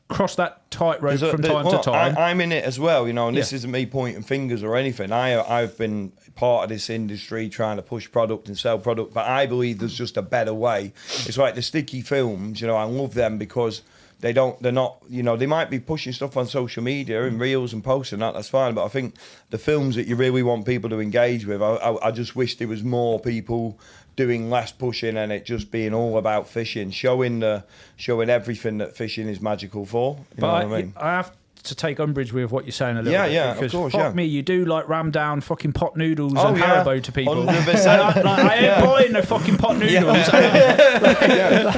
cross that tightrope from time to time. I'm in it as well, you know, and this isn't me pointing fingers or anything. I've been part of this industry trying to push product and sell product, but I believe there's just a better way. It's like the sticky films, you know, I love them because they're not, you know, they might be pushing stuff on social media and reels and posts and that's fine, but I think the films that you really want people to engage with, I just wish there was more people doing less pushing and it just being all about fishing, showing everything that fishing is magical for. You know what I mean? I have to take umbrage with what you're saying a little bit. Yeah, because of course, fuck me, you do like ram down fucking pot noodles and Haribo to people. 100%. I ain't buying no fucking pot noodles.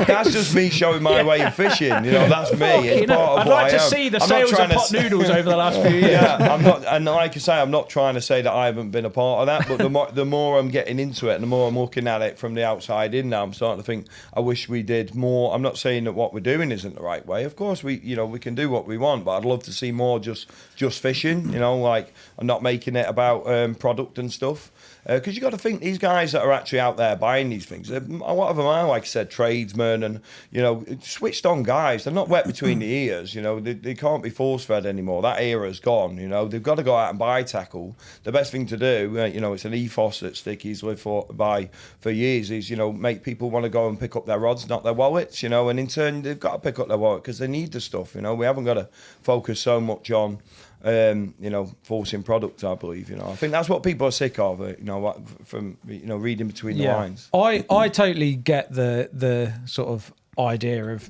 That's just me showing my way of fishing. You know, that's me. It's part of I'd what like I to am. see the I'm sales not of trying pot noodles over the last few years. Yeah, I'm not, and like I say, I'm not trying to say that I haven't been a part of that, but the more I'm getting into it and the more I'm looking at it from the outside in now, I'm starting to think I wish we did more. I'm not saying that what we're doing isn't the right way. Of course, we can do what we want, but I'd love to see more just fishing, you know, like, and not making it about product and stuff. Because you got to think these guys that are actually out there buying these things, a lot of them are, like I said, tradesmen and, you know, switched on guys. They're not wet between the ears, you know. They can't be force fed anymore. That era's gone, you know. They've got to go out and buy tackle. The best thing to do, you know, it's an ethos that Sticky's lived by for years, is, you know, make people want to go and pick up their rods, not their wallets, you know. And in turn, they've got to pick up their wallet because they need the stuff, you know. We haven't got to focus so much on you know, forcing product, I believe, you know. I think that's what people are sick of, you know, from, you know, reading between the lines. I totally get the sort of idea of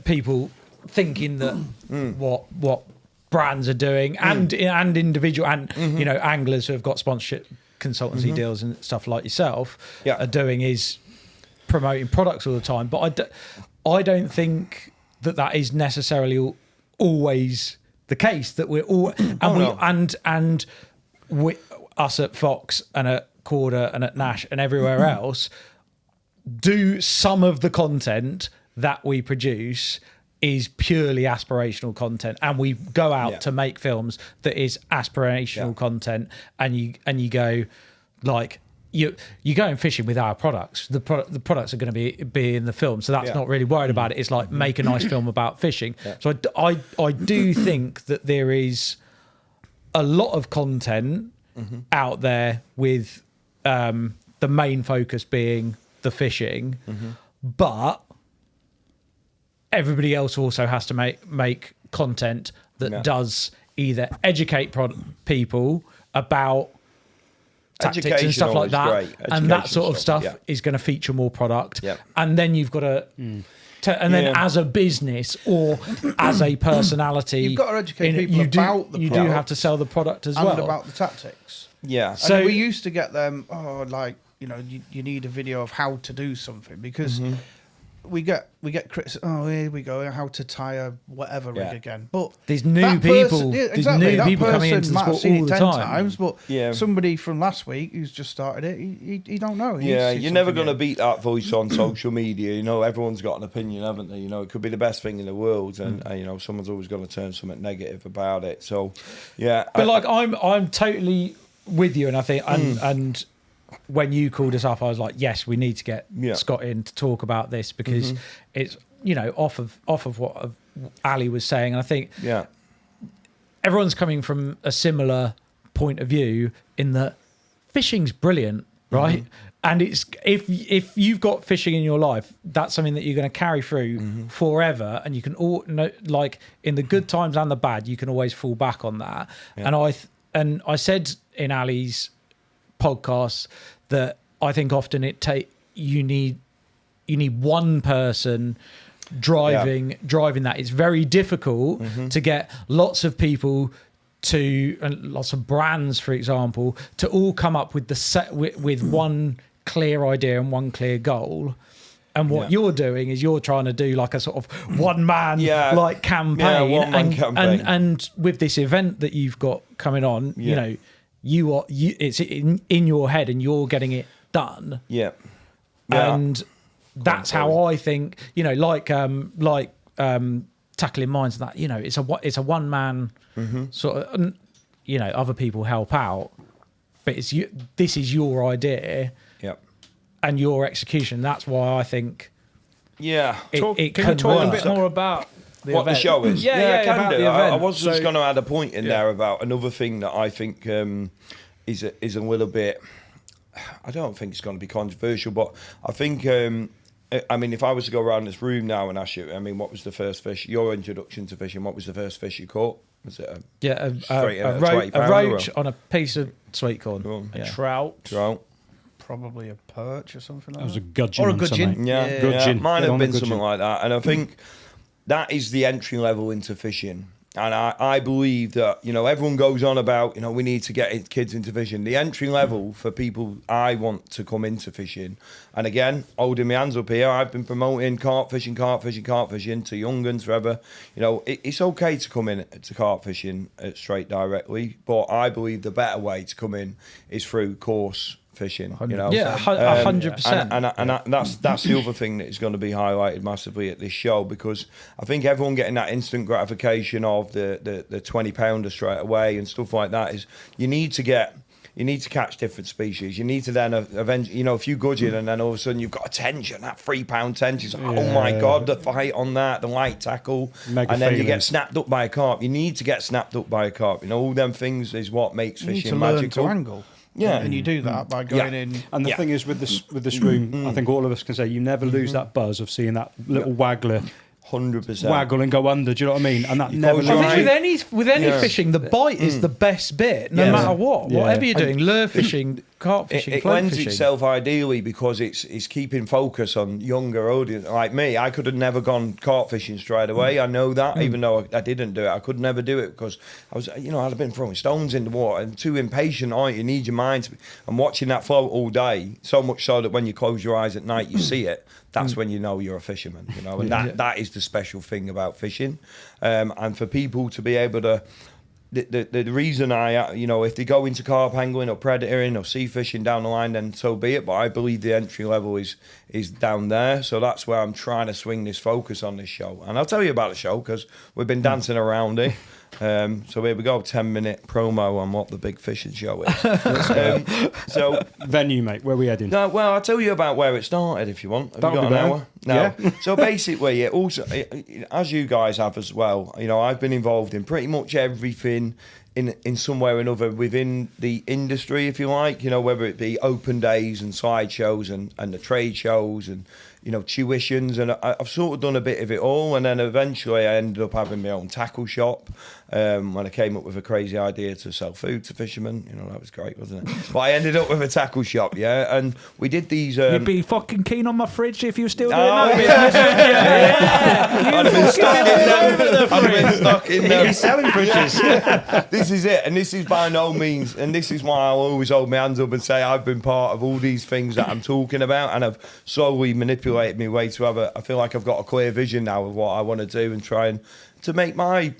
people thinking that what brands are doing and individual and you know, anglers who have got sponsorship consultancy deals and stuff like yourself are doing is promoting products all the time. But I don't think that is necessarily always the case, that we're all and we, us at Fox and at Corder and at Nash and everywhere else, do some of the content that we produce is purely aspirational content, and we go out to make films that is aspirational content, and you go like, you're going fishing with our products. The products are going to be in the film, so that's not really worried about it. It's like, make a nice film about fishing. So I do think that there is a lot of content out there with the main focus being the fishing, but everybody else also has to make content that does either educate people about tactics and stuff like that, and that sort of stuff is going to feature more product. And then you've got to and then as a business or as a personality, you've got to educate people about the product. You do have to sell the product as well, and about the tactics. So and we used to get them, like, you know, you need a video of how to do something, because we get criticism. Here we go, how to tie a whatever rig again. But there's new people. There's new people coming into the sport all the time. Times, but somebody from last week who's just started it, he don't know. You're never going to beat that voice on social media. You know, everyone's got an opinion, haven't they? You know, it could be the best thing in the world, and you know, someone's always going to turn something negative about it. So, but I'm totally with you, and I think and when you called us up, I was like, yes, we need to get Scott in to talk about this, because it's, you know, off of what Ali was saying. And I think everyone's coming from a similar point of view in that fishing's brilliant, right? And it's if you've got fishing in your life, that's something that you're going to carry through forever, and you can like in the good times and the bad, you can always fall back on that. And I said in Ali's podcast that I think often you need one person driving that. It's very difficult to get lots of people and lots of brands, for example, to all come up with with one clear idea and one clear goal, And what you're doing is you're trying to do like a sort of one man like campaign. Yeah, one-man campaign. And with this event that you've got coming on, you know, it's in your head and you're getting it done. Yeah. And that's how I think, you know, like Tackling Minds and that, you know, it's a one man sort of, you know, other people help out, but it's you. This is your idea. Yep. And your execution. That's why I think. Yeah. Can you talk a bit more about what the show is? Yeah, I can about do. the event. I was just going to add a point in there about another thing that I think is a little bit. I don't think it's going to be controversial, but I think. I mean, if I was to go around this room now and ask you, I mean, what was the first fish? Your introduction to fishing. What was the first fish you caught? Was it a roach on a piece of sweet corn? A trout. Probably a perch or something like that. That was a gudgeon. Or a gudgeon. Gudgeon. Mine have been Gudgeon. something like that. And I think that is the entry level into fishing. And I believe that, you know, everyone goes on about, you know, we need to get kids into fishing. The entry level for people I want to come into fishing. And again, holding my hands up here, I've been promoting carp fishing to young guns forever. You know, it's okay to come in to carp fishing straight directly. But I believe the better way to come in is through course fishing, you know. 100%. And that's the other thing that is going to be highlighted massively at this show, because I think everyone getting that instant gratification of the 20-pounder straight away and stuff like that is you need to catch different species. You need to then eventually, you know, if you gudgeon and then all of a sudden you've got a tension, that 3-pound tension, it's like, oh my God, the fight on that, the light tackle, Mega and then you feelings. get snapped up by a carp. You need to get snapped up by a carp. You know, all them things is what makes You need fishing to learn magical. to angle. Yeah. And you do that by going in. And the thing is, with this room, I think all of us can say you never lose that buzz of seeing that little waggler 100%. waggle and go under. Do you know what I mean? And that never close I your loses. think with any fishing, the bite is the best bit, no matter what. Yeah. Whatever you're doing, lure fishing, carp fishing, It float lends fishing. itself ideally because it's keeping focus on younger audience like me. I could have never gone carp fishing straight away. I know that, even though I didn't do it. I could never do it because I was, you know, I'd have been throwing stones in the water and too impatient. Aren't you? Need your mind to be, and watching that float all day, so much so that when you close your eyes at night, you see it. That's when you know you're a fisherman, you know, and that is the special thing about fishing. And for people to be able to, the reason you know, if they go into carp angling or predatoring or sea fishing down the line, then so be it. But I believe the entry level is down there. So that's where I'm trying to swing this focus on this show. And I'll tell you about the show because we've been dancing around it. So here we go, 10-minute promo on what the big fishing show is. So Venue, mate, where we heading? no, well, I'll tell you about where it started if you want. Have That'll you got be an better. hour? No. Yeah. So basically, as you guys have as well, you know, I've been involved in pretty much everything in some way or another within the industry, if you like, you know, whether it be open days and sideshows and the trade shows and, you know, tuitions, and I've sort of done a bit of it all, and then eventually I ended up having my own tackle shop when I came up with a crazy idea to sell food to fishermen. You know, that was great, wasn't it? But I ended up with a tackle shop, and we did these. You'd be fucking keen on my fridge if you were still doing Oh, that. I'd have been stuck in them. I'd have been stuck in them. He's selling fridges. This is it, and this is by no means, and this is why I'll always hold my hands up and say I've been part of all these things that I'm talking about, and I've slowly manipulated my way to have I feel like I've got a clear vision now of what I want to do and try and to make my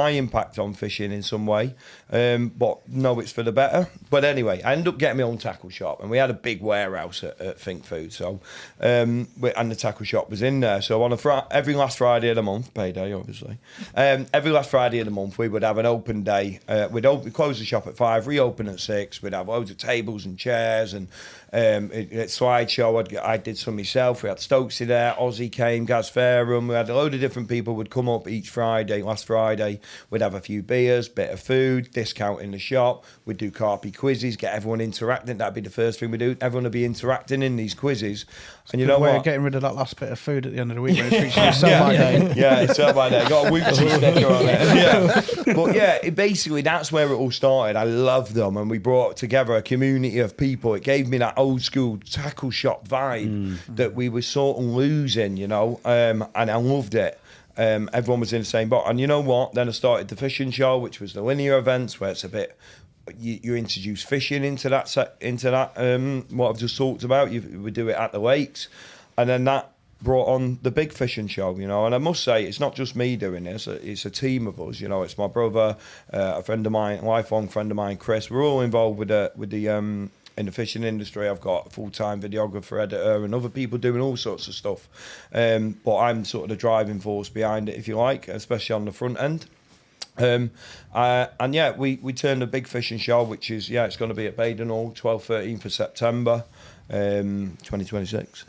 impact on fishing in some way, but no, it's for the better. But anyway, I ended up getting my own tackle shop, and we had a big warehouse at Think Food, so and the tackle shop was in there. So on every last Friday of the month, payday obviously, every last Friday of the month we would have an open day. We'd close the shop at 5, reopen at 6. We'd have loads of tables and chairs and slideshow. I did some myself. We had Stokesy there, Ozzy came, Gaz Fairham. We had a load of different people would come up each Friday. Last Friday we'd have a few beers, bit of food, discount in the shop. We'd do carpy quizzes, get everyone interacting. That'd be the first thing we do. Everyone would be interacting in these quizzes. And you know what? Getting rid of that last bit of food at the end of the week when it's reaching your sell-by day. Yeah, it's sell by day. Got a Woochie sticker on it. Yeah. But yeah, basically that's where it all started. I loved them, and we brought together a community of people. It gave me that old school tackle shop vibe that we were sort of losing, you know, and I loved it. Everyone was in the same boat. And you know what? Then I started the fishing show, which was the linear events, where it's a bit... You introduce fishing into that what I've just talked about. We do it at the lakes. and then that brought on the big fishing show, you know. And I must say, it's not just me doing this; it's a team of us. You know, it's my brother, a friend of mine, lifelong friend of mine, Chris. We're all involved with the in the fishing industry. I've got a full-time videographer, editor, and other people doing all sorts of stuff. But I'm sort of the driving force behind it, if you like, especially on the front end. And yeah, we turned a big fishing show, which is, it's going to be at Baden Hall, 12th, 13th of September. 2026.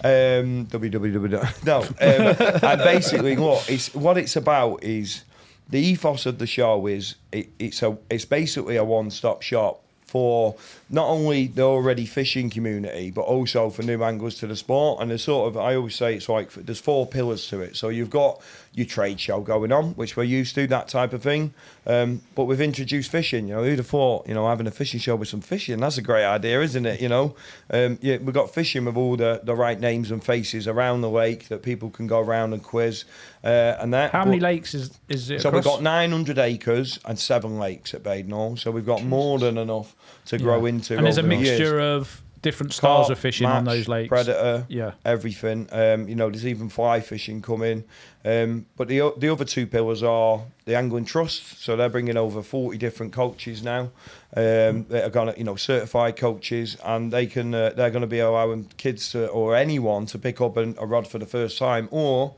www. No. And basically, what it's about is the ethos of the show is it's basically a one-stop shop for not only the already fishing community, but also for new anglers to the sport. And there's sort of, I always say it's like there's 4 pillars to it. So you've got your trade show going on, which we're used to, that type of thing. But we've introduced fishing. You know, who'd have thought, you know, having a fishing show with some fishing, that's a great idea, isn't it? You know, we've got fishing with all the right names and faces around the lake that people can go around and quiz. And that. How many lakes is it? So we've got 900 acres and 7 lakes at Baden Hall. So we've got more than enough to grow into. And there's a over the years. mixture of different styles of fishing on those lakes. Predator, everything. You know, there's even fly fishing coming. But the other 2 pillars are the angling trust. So they're bringing over 40 different coaches now. That are gonna, you know, certified coaches, and they're gonna be allowing kids or anyone to pick up a rod for the first time or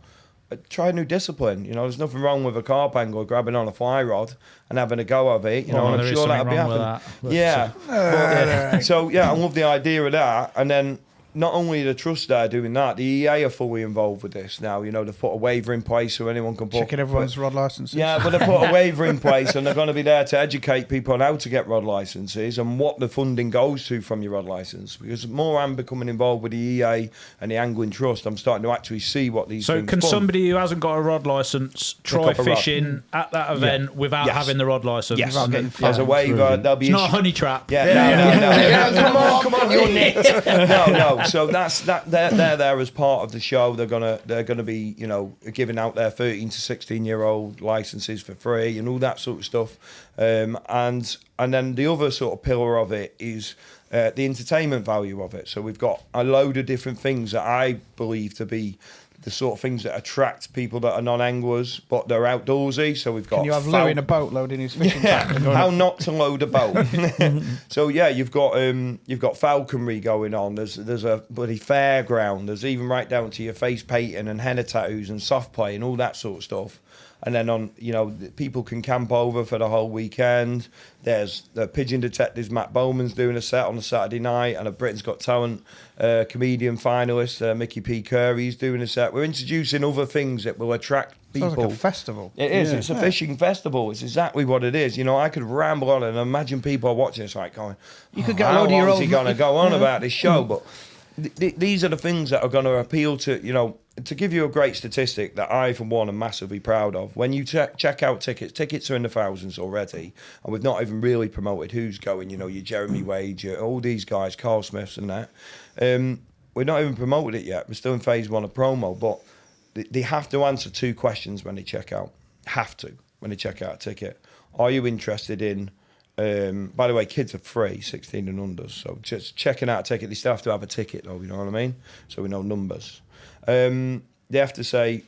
try a new discipline. You know, there's nothing wrong with a carp angler grabbing on a fly rod and having a go of it. You know, and I'm sure that'll be happening. So I love the idea of that. And then not only the trust there doing that, the EA are fully involved with this now. You know, they've put a waiver in place so anyone can checking everyone's rod licenses. Yeah, but they put a waiver in place, and they're going to be there to educate people on how to get rod licenses and what the funding goes to from your rod license. Because the more I'm becoming involved with the EA and the angling trust, I'm starting to actually see what these things can somebody who hasn't got a rod license try fishing at that event without having the rod license? Yes, there's a waiver. There'll be it's not a honey trap. No. Come on, you're Nick. No. So they're there as part of the show. They're gonna be, you know, giving out their 13 to 16-year-old licenses for free and all that sort of stuff. And then the other sort of pillar of it is the entertainment value of it. So we've got a load of different things that I believe to be the sort of things that attract people that are non-anglers, but they're outdoorsy. So we've got. Can you have Lou in a boat loading his fishing tackle? How not to load a boat? So you've got falconry going on. There's a bloody fairground. There's even right down to your face painting and henna tattoos and soft play and all that sort of stuff. And then people can camp over for the whole weekend. There's the Pigeon Detectives. Matt Bowman's doing a set on a Saturday night, and a Britain's Got Talent comedian finalist, Mickey P. Curry's doing a set. We're introducing other things that will attract people. Sounds like a festival. It is. It's a fishing festival. It's exactly what it is. You know, I could ramble on and imagine people watching this like going, you could get a load of your own. How long is he going to go on about this show? But these are the things that are going to appeal to, you know. To give you a great statistic that I, for one, am massively proud of, when you check out tickets are in the thousands already, and we've not even really promoted who's going, you know, your Jeremy Wade, all these guys, Carl Smiths and that. We've not even promoted it yet. We're still in phase 1 of promo, but they have to answer 2 questions when they check out. When they check out a ticket. Are you interested in... by the way, kids are free, 16 and under, so just checking out a ticket, they still have to have a ticket though, you know what I mean? So we know numbers. They have to say,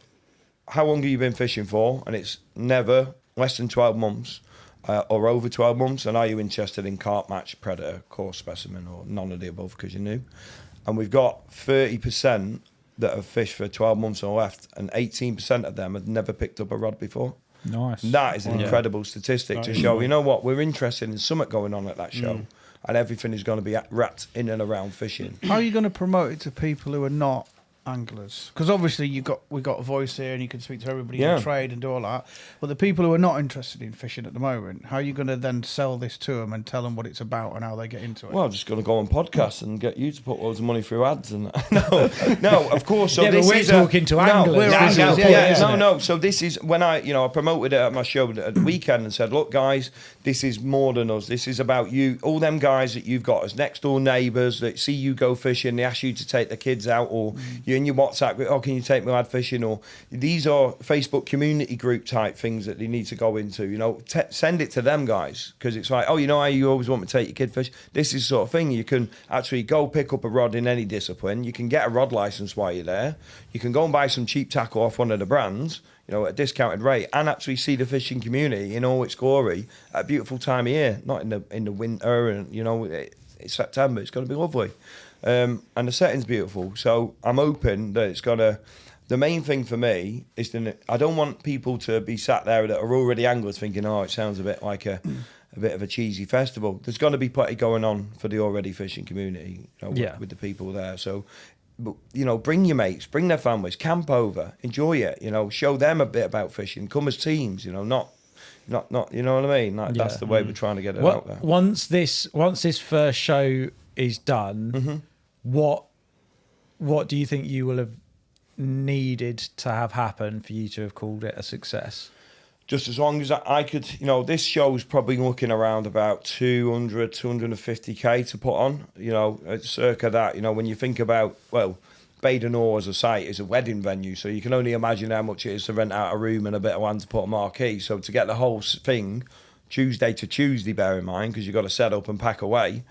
how long have you been fishing for? And it's never less than 12 months or over 12 months. And are you interested in carp, match, predator, coarse specimen, or none of the above because you're new? And we've got 30% that have fished for 12 months or left, and 18% of them have never picked up a rod before. Nice. That is an incredible statistic to show, you know what, we're interested in something going on at that show. And everything is going to be wrapped in and around fishing. How are you going to promote it to people who are not anglers? Because obviously we got a voice here and you can speak to everybody in trade and do all that, but the people who are not interested in fishing at the moment, how are you going to then sell this to them and tell them what it's about and how they get into it? Well, I'm just going to go on podcasts and get you to put loads of money through ads and no, of course. So this we're talking to anglers. So this is when I promoted it at my show at the weekend and said, look guys, this is more than us. This is about you, all them guys that you've got as next door neighbours that see you go fishing, they ask you to take the kids out, or you're in your WhatsApp group, oh, can you take me lad fishing? Or these are Facebook community group type things that they need to go into, you know, send it to them guys, because it's like, oh, you know how you always want me to take your kid fish? This is the sort of thing. You can actually go pick up a rod in any discipline. You can get a rod license while you're there. You can go and buy some cheap tackle off one of the brands, you know, at a discounted rate, and actually see the fishing community in all its glory at a beautiful time of year, not in the winter, and you know, it's September, it's going to be lovely, and the setting's beautiful. So I'm hoping that it's gonna. The main thing for me is I don't want people to be sat there that are already anglers thinking, oh, it sounds a bit like a bit of a cheesy festival. There's going to be plenty going on for the already fishing community, you know, with the people there. So, you know, bring your mates, bring their families, camp over, enjoy it, you know, show them a bit about fishing, come as teams, you know, not, you know what I mean? Like, that's the way we're trying to get it out there. Once this first show is done, what do you think you will have needed to have happen for you to have called it a success? Just as long as I could, you know, this show's probably looking around about 200, 250k to put on, you know, circa that. You know, when you think about, well, Baden Hall as a site is a wedding venue, so you can only imagine how much it is to rent out a room and a bit of land to put a marquee. So to get the whole thing Tuesday to Tuesday, bear in mind, because you've got to set up and pack away,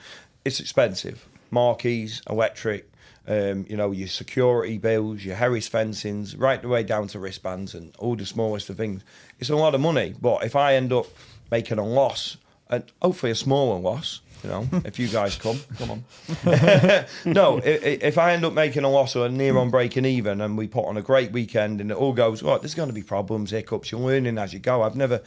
it's expensive. Marquees, electric, you know, your security bills, your Harris fencings, right the way down to wristbands and all the smallest of things. It's a lot of money, but if I end up making a loss, and hopefully a smaller loss, you know, if you guys come on. No, if I end up making a loss or near on breaking even, and we put on a great weekend and it all goes, right, there's going to be problems, hiccups, you're learning as you go. I've never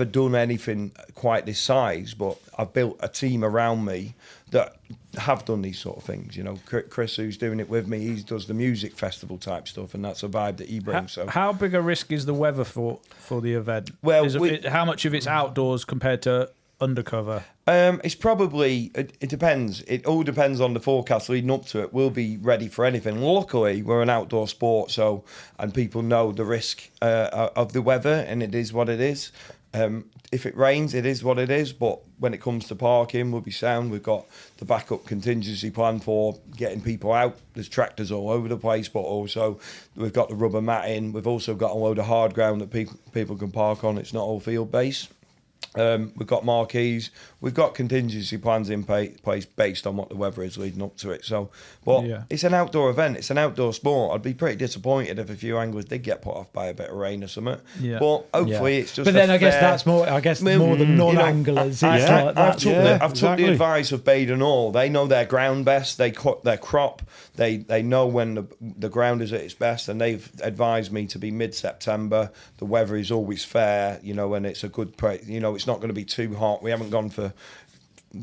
done anything quite this size, but I've built a team around me that have done these sort of things. You know, Chris, who's doing it with me, he does the music festival type stuff, and that's a vibe that he brings. How big a risk is the weather for the event? Well, how much of it's outdoors compared to undercover? It's probably, it depends. It all depends on the forecast leading up to it. We'll be ready for anything. Luckily, we're an outdoor sport, and people know the risk of the weather, and it is what it is. If it rains, it is what it is. But when it comes to parking, we'll be sound. We've got the backup contingency plan for getting people out. There's tractors all over the place, but also we've got the rubber matting. We've also got a load of hard ground that people can park on. It's not all field based. We've got marquees. We've got contingency plans in place based on what the weather is leading up to it. So, but it's an outdoor event. It's an outdoor sport. I'd be pretty disappointed if a few anglers did get put off by a bit of rain or something. Yeah. But hopefully it's just. But then I guess that's more. I guess more the non-anglers. I've took the advice of Baden Hall. They know their ground best. They cut their crop. They know when the ground is at its best, and they've advised me to be mid-September. The weather is always fair, you know, and it's a good. You know, it's not going to be too hot. We haven't gone for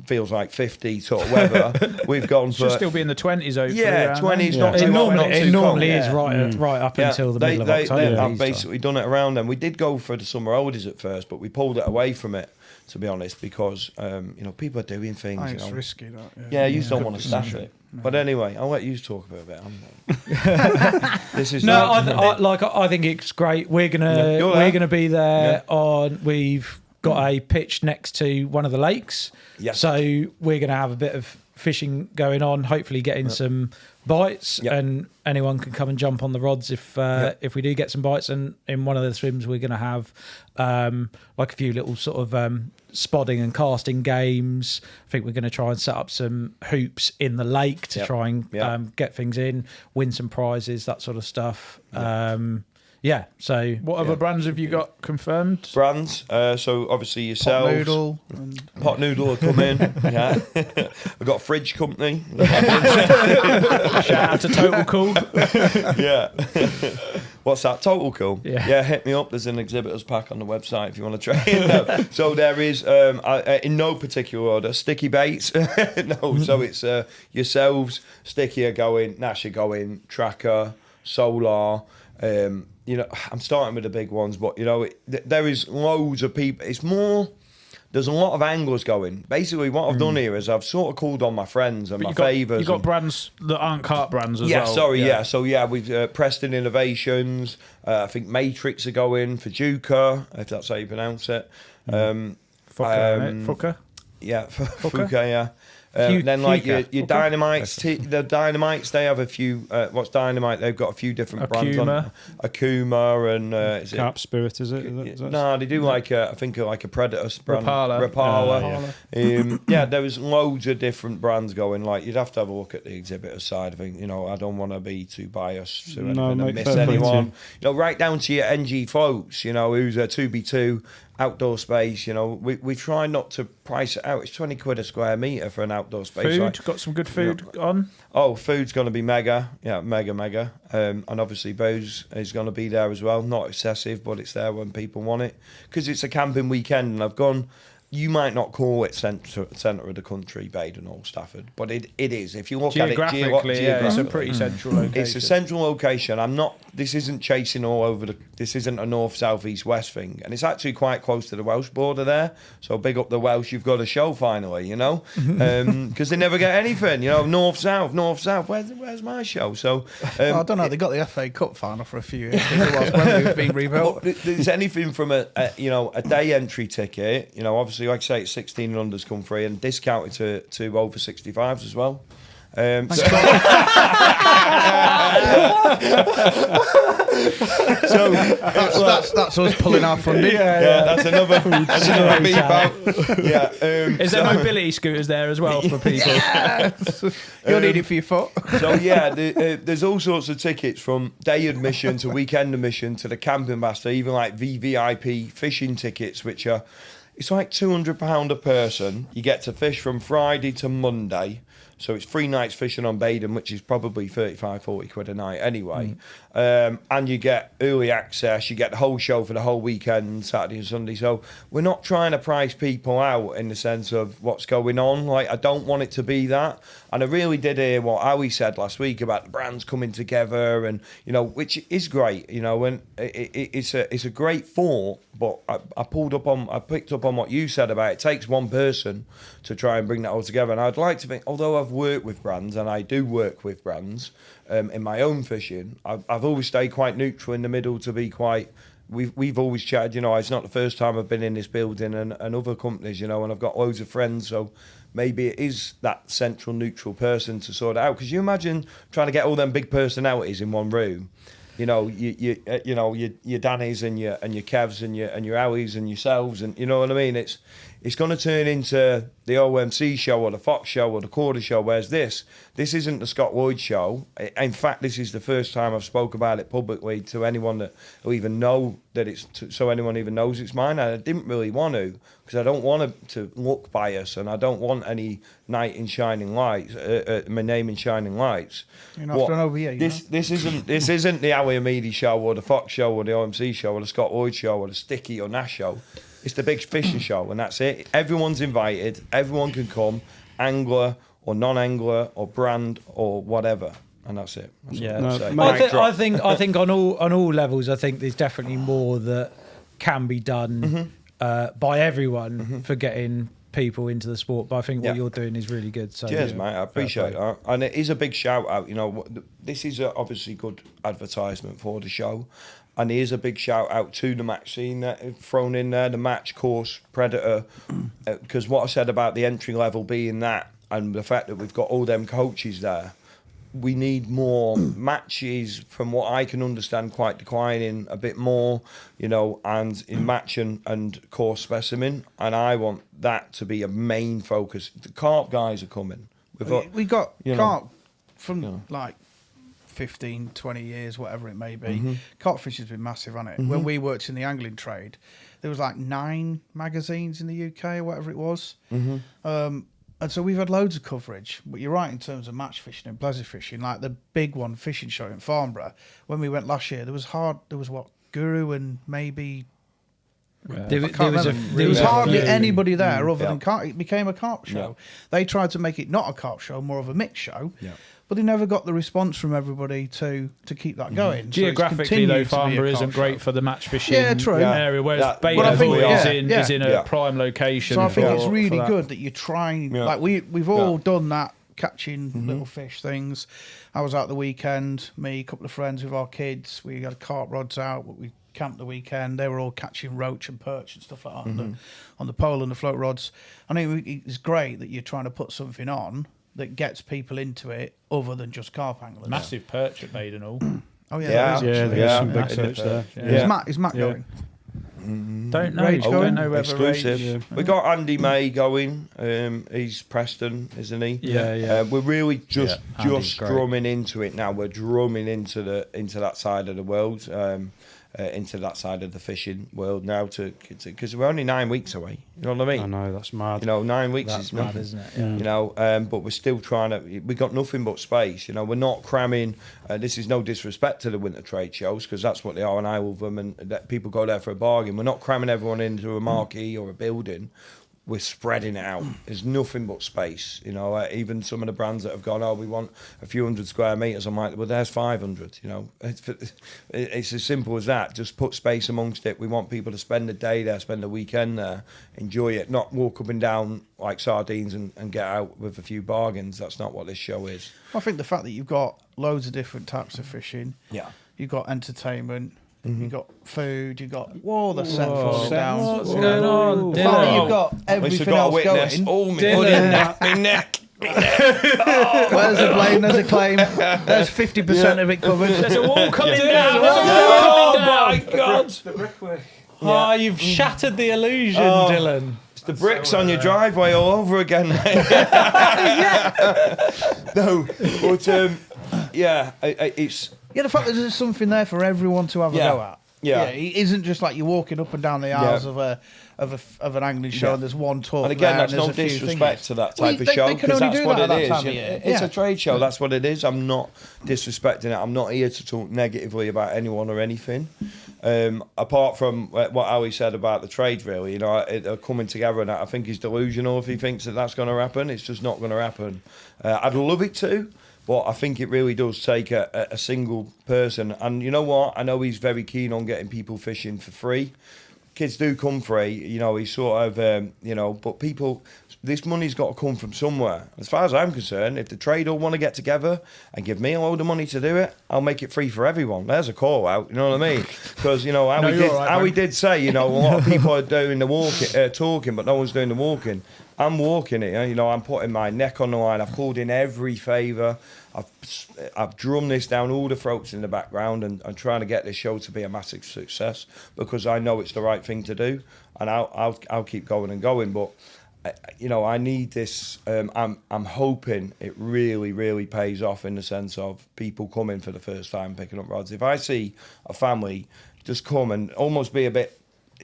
feels like 50 sort of weather. We've gone for. Should still be in the 20s, hopefully. Yeah, 20s, not too hot. It normally is right up until the middle of October. I've basically done it around them. We did go for the summer oldies at first, but we pulled it away from it, to be honest, because you know, people are doing things. It's you know. risky, that. Yeah, you don't want to staff it. No. But anyway, I'll let you talk about it. This is I think it's great. We're gonna be there on. We've got a pitch next to one of the lakes, so we're gonna have a bit of fishing going on. Hopefully, getting some bites, and anyone can come and jump on the rods if we do get some bites. And in one of the swims, we're gonna have like a few little sort of spodding and casting games. I think we're going to try and set up some hoops in the lake to try and get things in, win some prizes, that sort of stuff. So what other brands have you got confirmed? Brands, so obviously yourselves. Pot Noodle will come in. We've got a fridge company. Shout out to Total Cool. What's that? Total Cool? Yeah, hit me up. There's an exhibitors pack on the website if you want to try it. So there is, in no particular order, Sticky Baits. So it's yourselves, Sticky are going, Nash are going, Tracker, Solar. You know, I'm starting with the big ones, but you know, there is loads of people. It's more. There's a lot of anglers going. Basically, what I've done here is I've sort of called on my friends and my favours. You've got brands that aren't Carp brands as well. So we've Preston Innovations. I think Matrix are going for Juka, if that's how you pronounce it. Fucker. Yeah, Fuka, yeah. Then like your Okay. dynamites, the dynamites, they have a few. What's dynamite? They've got a few different brands on. Akuma and is Carp Spirit, is it? No, they do like I think like a Predator brand. Rapala. Yeah, there was loads of different brands going. Like you'd have to have a look at the exhibitor side. I think I don't want to be too biased to anything and miss anyone. Right down to your NG floats. Who's a 2B2 outdoor space. We try not to price it out. It's 20 quid a square metre for an outdoor space. Food, got some good food on. Oh, food's going to be mega. Yeah, mega. And obviously booze is going to be there as well. Not excessive, but it's there when people want it. Because it's a camping weekend and I've gone... You might not call it centre of the country, Baden or Stafford, but it is. If you look at it geographically, it's a pretty central location. It's a central location. This isn't chasing all over this isn't a north, south, east, west thing. And it's actually quite close to the Welsh border there. So big up the Welsh, you've got a show finally, because they never get anything, north, south. Where's my show? So I don't know. They got the FA Cup final for a few years. When we've been rebuilt. There's anything from a day entry ticket, obviously, like I say, it's 16 and unders come free and discounted to over 65s as well. That's us pulling our funding. That's another beep out. Is there mobility scooters there as well for people? Yes. You'll need it for your foot. So there's all sorts of tickets from day admission to weekend admission to the camping master, even like VVIP fishing tickets, which are it's like £200 a person. You get to fish from Friday to Monday. So it's 3 nights fishing on Baden, which is probably 35, 40 quid a night anyway. And you get early access. You get the whole show for the whole weekend, Saturday and Sunday. So we're not trying to price people out in the sense of what's going on. Like, I don't want it to be that. And I really did hear what Ali said last week about the brands coming together and, which is great, and it's a great thought. But I picked up on what you said about it takes one person to try and bring that all together. And I'd like to think, although I've worked with brands, and I do work with brands in my own fishing, I've always stayed quite neutral in the middle to be quite... We've always chatted, it's not the first time I've been in this building and other companies, and I've got loads of friends, so maybe it is that central neutral person to sort it out. Because you imagine trying to get all them big personalities in one room. Your Dannies and your Kevs and your Owies and yourselves, and you know what I mean. It's going to turn into the OMC show or the Fox show or the Quarter show. Whereas this isn't the Scott Lloyd show. In fact, this is the first time I've spoke about it publicly to anyone that will even know that so anyone even knows it's mine. And I didn't really want to because I don't want to look biased and I don't want any knight in shining lights, my name in shining lights. You're not done over here. This isn't the Ali Amidi show or the Fox show or the OMC show or the Scott Lloyd show or the Sticky or Nash show. It's the big fishing show, and that's it. Everyone's invited. Everyone can come, angler or non-angler or brand or whatever, and that's it. I think on all levels, I think there's definitely more that can be done by everyone for getting people into the sport. But I think what you're doing is really good. So cheers, mate. I appreciate that, and it is a big shout out. This is obviously good advertisement for the show. And here's a big shout out to the match scene thrown in there, the match course, Predator. Because what I said about the entry level being that, and the fact that we've got all them coaches there, we need more matches, from what I can understand, quite declining a bit more, and in match and course specimen. And I want that to be a main focus. The Carp guys are coming. We got Carp from like 15, 20 years, whatever it may be. Carp fishing's been massive, hasn't it? When we worked in the angling trade, there was like 9 magazines in the UK or whatever it was. And so we've had loads of coverage. But you're right in terms of match fishing and pleasure fishing. Like the big one, fishing show in Farnborough, when we went last year, there was Guru and maybe... There was hardly anybody there other than Carp. It became a Carp show. They tried to make it not a Carp show, more of a mix show. But they never got the response from everybody to keep that going. Geographically, though, Farnborough isn't great for the match fishing area, whereas Baden is in a prime location. So I think it's really good that you're trying. Like we've all done that, catching little fish things. I was out the weekend, me, a couple of friends with our kids. We had carp rods out, but we camp the weekend. They were all catching roach and perch and stuff like that on the pole and the float rods. I mean, it's great that you're trying to put something on that gets people into it other than just carp angling. Massive perch at Maiden Hall. Oh yeah, there's some big perch there. Is Matt going? Don't know. Rage going? Don't know whether Exclusive. Rage. We got Andy May going. He's Preston, isn't he? Yeah. We're really just Andy's great. drumming into it now. We're drumming into that side of the world, into that side of the fishing world now. Because we're only 9 weeks away. You know what I mean? I know, that's mad. 9 weeks That's is mad, nothing. isn't it? Yeah. But we're still trying to. We got nothing but space. We're not cramming. This is no disrespect to the winter trade shows because that's what they are, and I love them. And that people go there for a bargain. We're not cramming everyone into a marquee or a building. We're spreading it out. There's nothing but space. Even some of the brands that have gone, we want a few hundred square meters. I'm like, well, there's 500. It's as simple as that. Just put space amongst it. We want people to spend a day there, spend a weekend there, enjoy it, not walk up and down like sardines and get out with a few bargains. That's not what this show is. I think the fact that you've got loads of different types of fishing. Yeah. You've got entertainment. You've got food. You've got the set falling down. What's going on? The fact that you've got everything else going. Oh, my neck. Where's the blame? There's a claim. There's 50% of it covered. There's a wall coming down. There's a wall coming down. My God. The brickwork. Oh, you've shattered the illusion, Dylan. It's the bricks on your driveway all over again, mate. No, but it's. Yeah, the fact that there's something there for everyone to have a go at. Yeah. It isn't just like you're walking up and down the aisles of an angling show and there's one talk. And again, there that's and no there's a few disrespect things. to that Well, type of they show can because only that's do what that at it that is. time of year. It's Yeah. a trade show. That's what it is. I'm not disrespecting it. I'm not here to talk negatively about anyone or anything. Apart from what Ali said about the trade, really, they're coming together, and I think he's delusional if he thinks that that's going to happen. It's just not going to happen. I'd love it to. But I think it really does take a single person. And you know what? I know he's very keen on getting people fishing for free. Kids do come free, he's sort of, but people, this money's got to come from somewhere. As far as I'm concerned, if the trade all want to get together and give me a load of money to do it, I'll make it free for everyone. There's a call out, you know what I mean? Because, we did say, a lot of people are doing the talking, but no one's doing the walking. I'm walking it, I'm putting my neck on the line. I've called in every favour. I've drummed this down all the throats in the background and trying to get this show to be a massive success because I know it's the right thing to do, and I'll keep going and going. But I need this. I'm hoping it really, really pays off in the sense of people coming for the first time picking up rods. If I see a family just come and almost be a bit,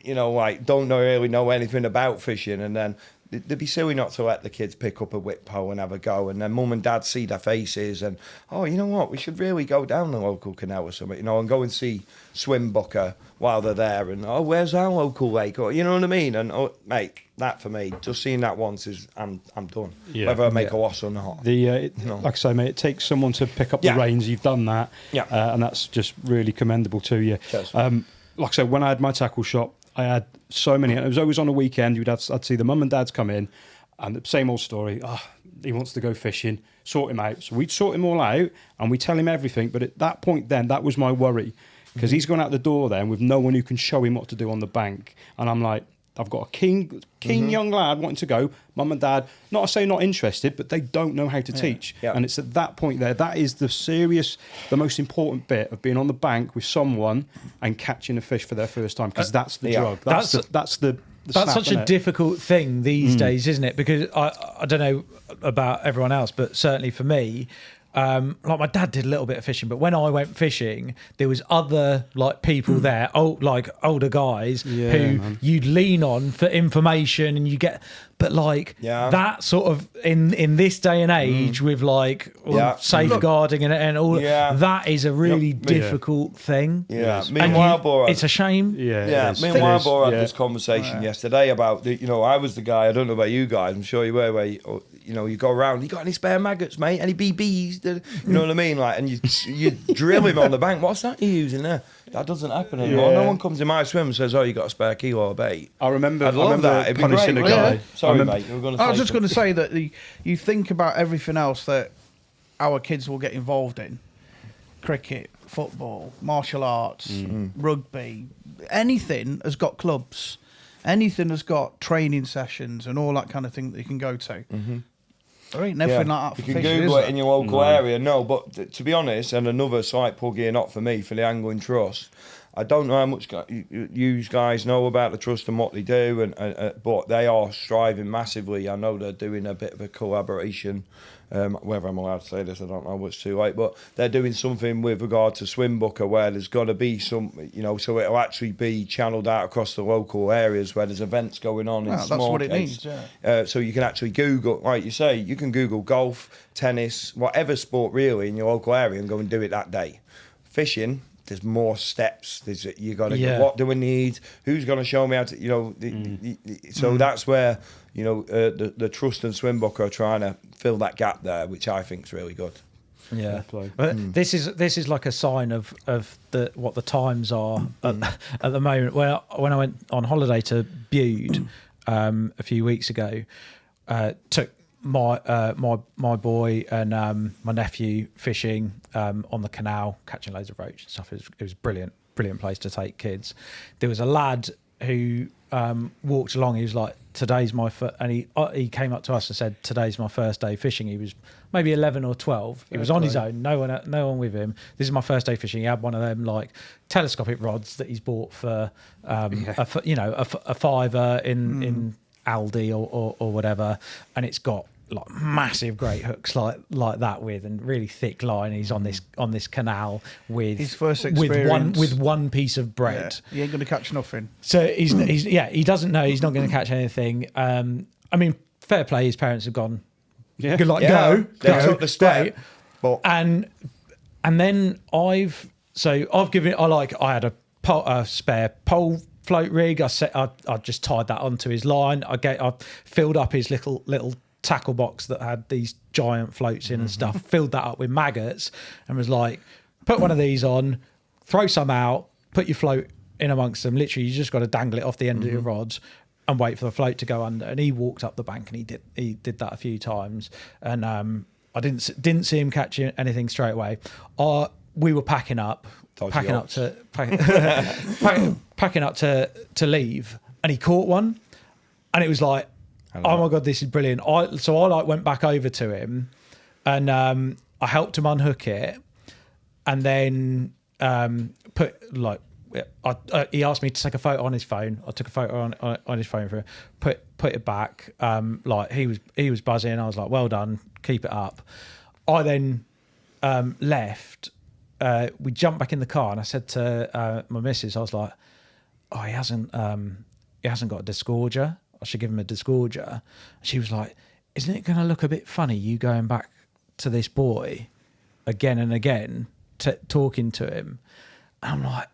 don't really know anything about fishing, and then they'd be silly not to let the kids pick up a whip pole and have a go, and then mum and dad see their faces and, you know what, we should really go down the local canal or something, and go and see swim bucker while they're there, and where's our local lake, or you know what I mean? And mate, that for me, just seeing that once is I'm done. Yeah. Whether I make a loss or not. Like I say, mate, it takes someone to pick up the reins. You've done that, and that's just really commendable to you. Like I said, when I had my tackle shop, I had so many, and it was always on a weekend. I'd see the mum and dads come in, and the same old story. He wants to go fishing, sort him out. So we'd sort him all out, and we tell him everything. But at that point, then that was my worry, because he's gone out the door then with no one who can show him what to do on the bank, and I'm like, I've got a keen young lad wanting to go. Mum and dad, not to say not interested, but they don't know how to teach. Yeah. And it's at that point there, that is the most important bit of being on the bank with someone and catching a fish for their first time, because that's the drug. That's such a difficult thing these days, isn't it? Because I don't know about everyone else, but certainly for me, like my dad did a little bit of fishing, but when I went fishing, there was other people there, older guys who you'd lean on for information, and you get, but that sort of in this day and age with safeguarding and all that is a really difficult thing. Yeah, me and Wildborough, it's a shame. Yeah, me and Wildborough had this conversation yesterday about I was the guy. I don't know about you guys. I'm sure you were. Where you go around. You got any spare maggots, mate? Any BBs? You know what I mean? And you drill him on the bank. What's that you're using there? That doesn't happen anymore. No one comes in my swim and says, "Oh, you got a spare kilo of bait." I remember that. It'd be punishing great. a guy. Sorry, mate. You were going to say I was just going to say that you think about everything else that our kids will get involved in: cricket, football, martial arts, rugby, anything has got clubs, anything has got training sessions and all that kind of thing that you can go to. There ain't nothing like that for you can fishing, Google is it in there? your local area. No, but to be honest, and another slight plug here, not for me, for the Angling Trust. I don't know how much you guys know about the trust and what they do, but they are striving massively. I know they're doing a bit of a collaboration. Whether I'm allowed to say this, I don't know. It's too late, but they're doing something with regard to swim booker where there's got to be some, so it'll actually be channeled out across the local areas where there's events going on. That's what it needs. So you can actually Google, like you say, you can Google golf, tennis, whatever sport really in your local area and go and do it that day. Fishing. There's more steps. You got to go, what do we need? Who's going to show me how to, so that's where, the trust and swim book are trying to fill that gap there, which I think is really good. Yeah, but this is like a sign of what the times are at the moment. When I went on holiday to Bude a few weeks ago, took my boy and my nephew fishing on the canal, catching loads of roach and stuff. It was brilliant place to take kids. There was a lad who walked along. He was like, "Today's my first," and he came up to us and said, "Today's my first day fishing." He was maybe 11 or 12. He was on his own, no one with him. This is my first day fishing. He had one of them like telescopic rods that he's bought for a fiver in Aldi or whatever, and it's got like massive great hooks like that with and really thick line. He's on this canal with his first experience with one piece of bread. He ain't gonna catch nothing. So he doesn't know he's not going to catch anything. I mean, fair play. His parents have gone. Yeah. Good luck. They Go. took the step. Right. But And then I had a spare pole float rig. I just tied that onto his line. I filled up his little tackle box that had these giant floats in and stuff, filled that up with maggots and was like, put one of these on, throw some out, put your float in amongst them. Literally, you just got to dangle it off the end of your rods and wait for the float to go under. And he walked up the bank and he did that a few times. And I didn't see him catching anything straight away. We were packing up to leave, and he caught one, and it was like, oh my God, this is brilliant. I went back over to him and I helped him unhook it, and then he asked me to take a photo on his phone. I took a photo on his phone for him, put it back. He was buzzing. I was like, well done, keep it up. I then left. We jumped back in the car and I said to my missus, I was like, oh, he hasn't got a disgorger. I should give him a disgorger. She was like, isn't it going to look a bit funny you going back to this boy again and again, talking to him? And I'm like,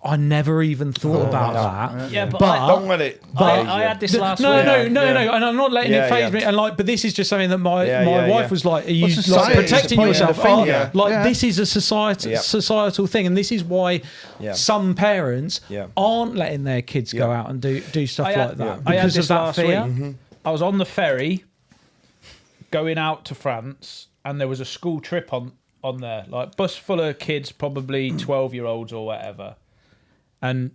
I never even thought about that. Yeah, but don't let it. I had this last no, week. No, and I'm not letting it phase me. And but this is just something that my wife was like, "Are you protecting yourself?" This is a societal thing, and this is why some parents aren't letting their kids go out and do stuff like that because of that fear. I was on the ferry going out to France, and there was a school trip on there, like bus full of kids, probably 12-year-olds or whatever. And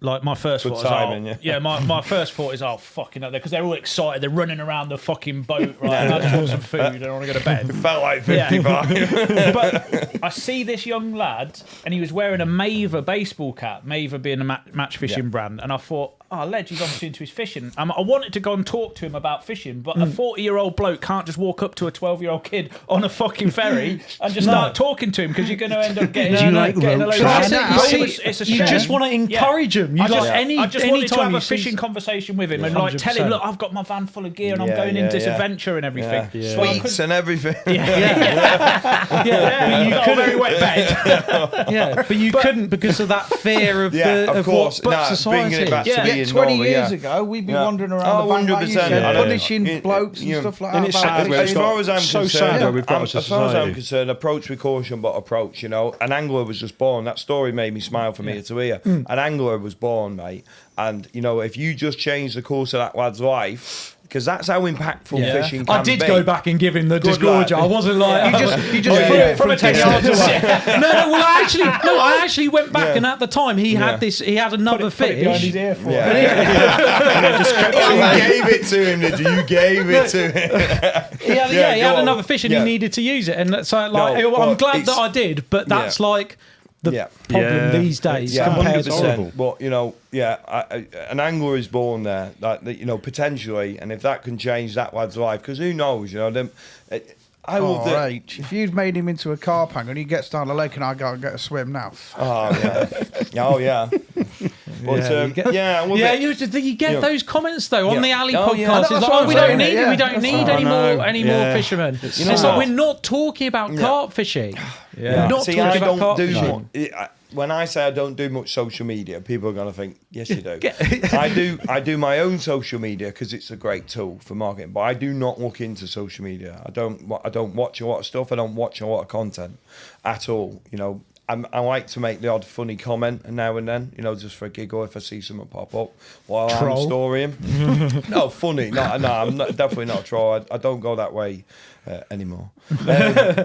like my first thought was, my first thought is, oh, fucking up there, because they're all excited, they're running around the fucking boat, right? And I just want some food and I want to go to bed. It felt like 55. But I see this young lad, and he was wearing a Maver baseball cap, Maver being a match fishing brand, and I thought, oh, Ledge, he's obviously into his fishing. I wanted to go and talk to him about fishing, but a 40-year-old bloke can't just walk up to a 12-year-old kid on a fucking ferry and just start talking to him, because you're going to end up getting a load of shit. It's a shame. You just want to encourage him. I just wanted to have a fishing conversation with him and like tell him, look, I've got my van full of gear and I'm going into this adventure and everything. Sweets and everything. But you couldn't. Very wet bed. But you couldn't because of that fear of what society. Bringing it back to being 20 normal, years ago, we'd be wandering around the bank like you said, punishing blokes and stuff like that. As far as I'm concerned, as far as I'm concerned, approach with caution, but approach. An angler was just born. That story made me smile from ear to ear. An angler was born, mate. And if you just change the course of that lad's life, because that's how impactful fishing can I did be. go back and give him the disgorger. I wasn't like You just threw it from 10 yards away. No. Well, I actually went back, and at the time he had another fish. behind his ear for You gave it to him, did you? You gave it to him. He had another fish, and he needed to use it. And so, I'm glad that I did, but that's like the problem these days compared to 100%. But an angler is born there, potentially, and if that can change that lad's life, because who knows, If you'd made him into a carp hanger and he gets down the lake and I go and get a swim now. You get those comments though on the alley podcast. Yeah. It's like, we don't need any more fishermen. It's like we're not talking about carp fishing. We're not talking about carp fishing. When I say I don't do much social media, people are going to think, yes, you do. I do my own social media because it's a great tool for marketing, but I do not look into social media. I don't watch a lot of stuff. I don't watch a lot of content at all. I like to make the odd funny comment now and then, just for a giggle if I see something pop up while I'm storying. No, funny. No, I'm definitely not a troll. I don't go that way anymore. I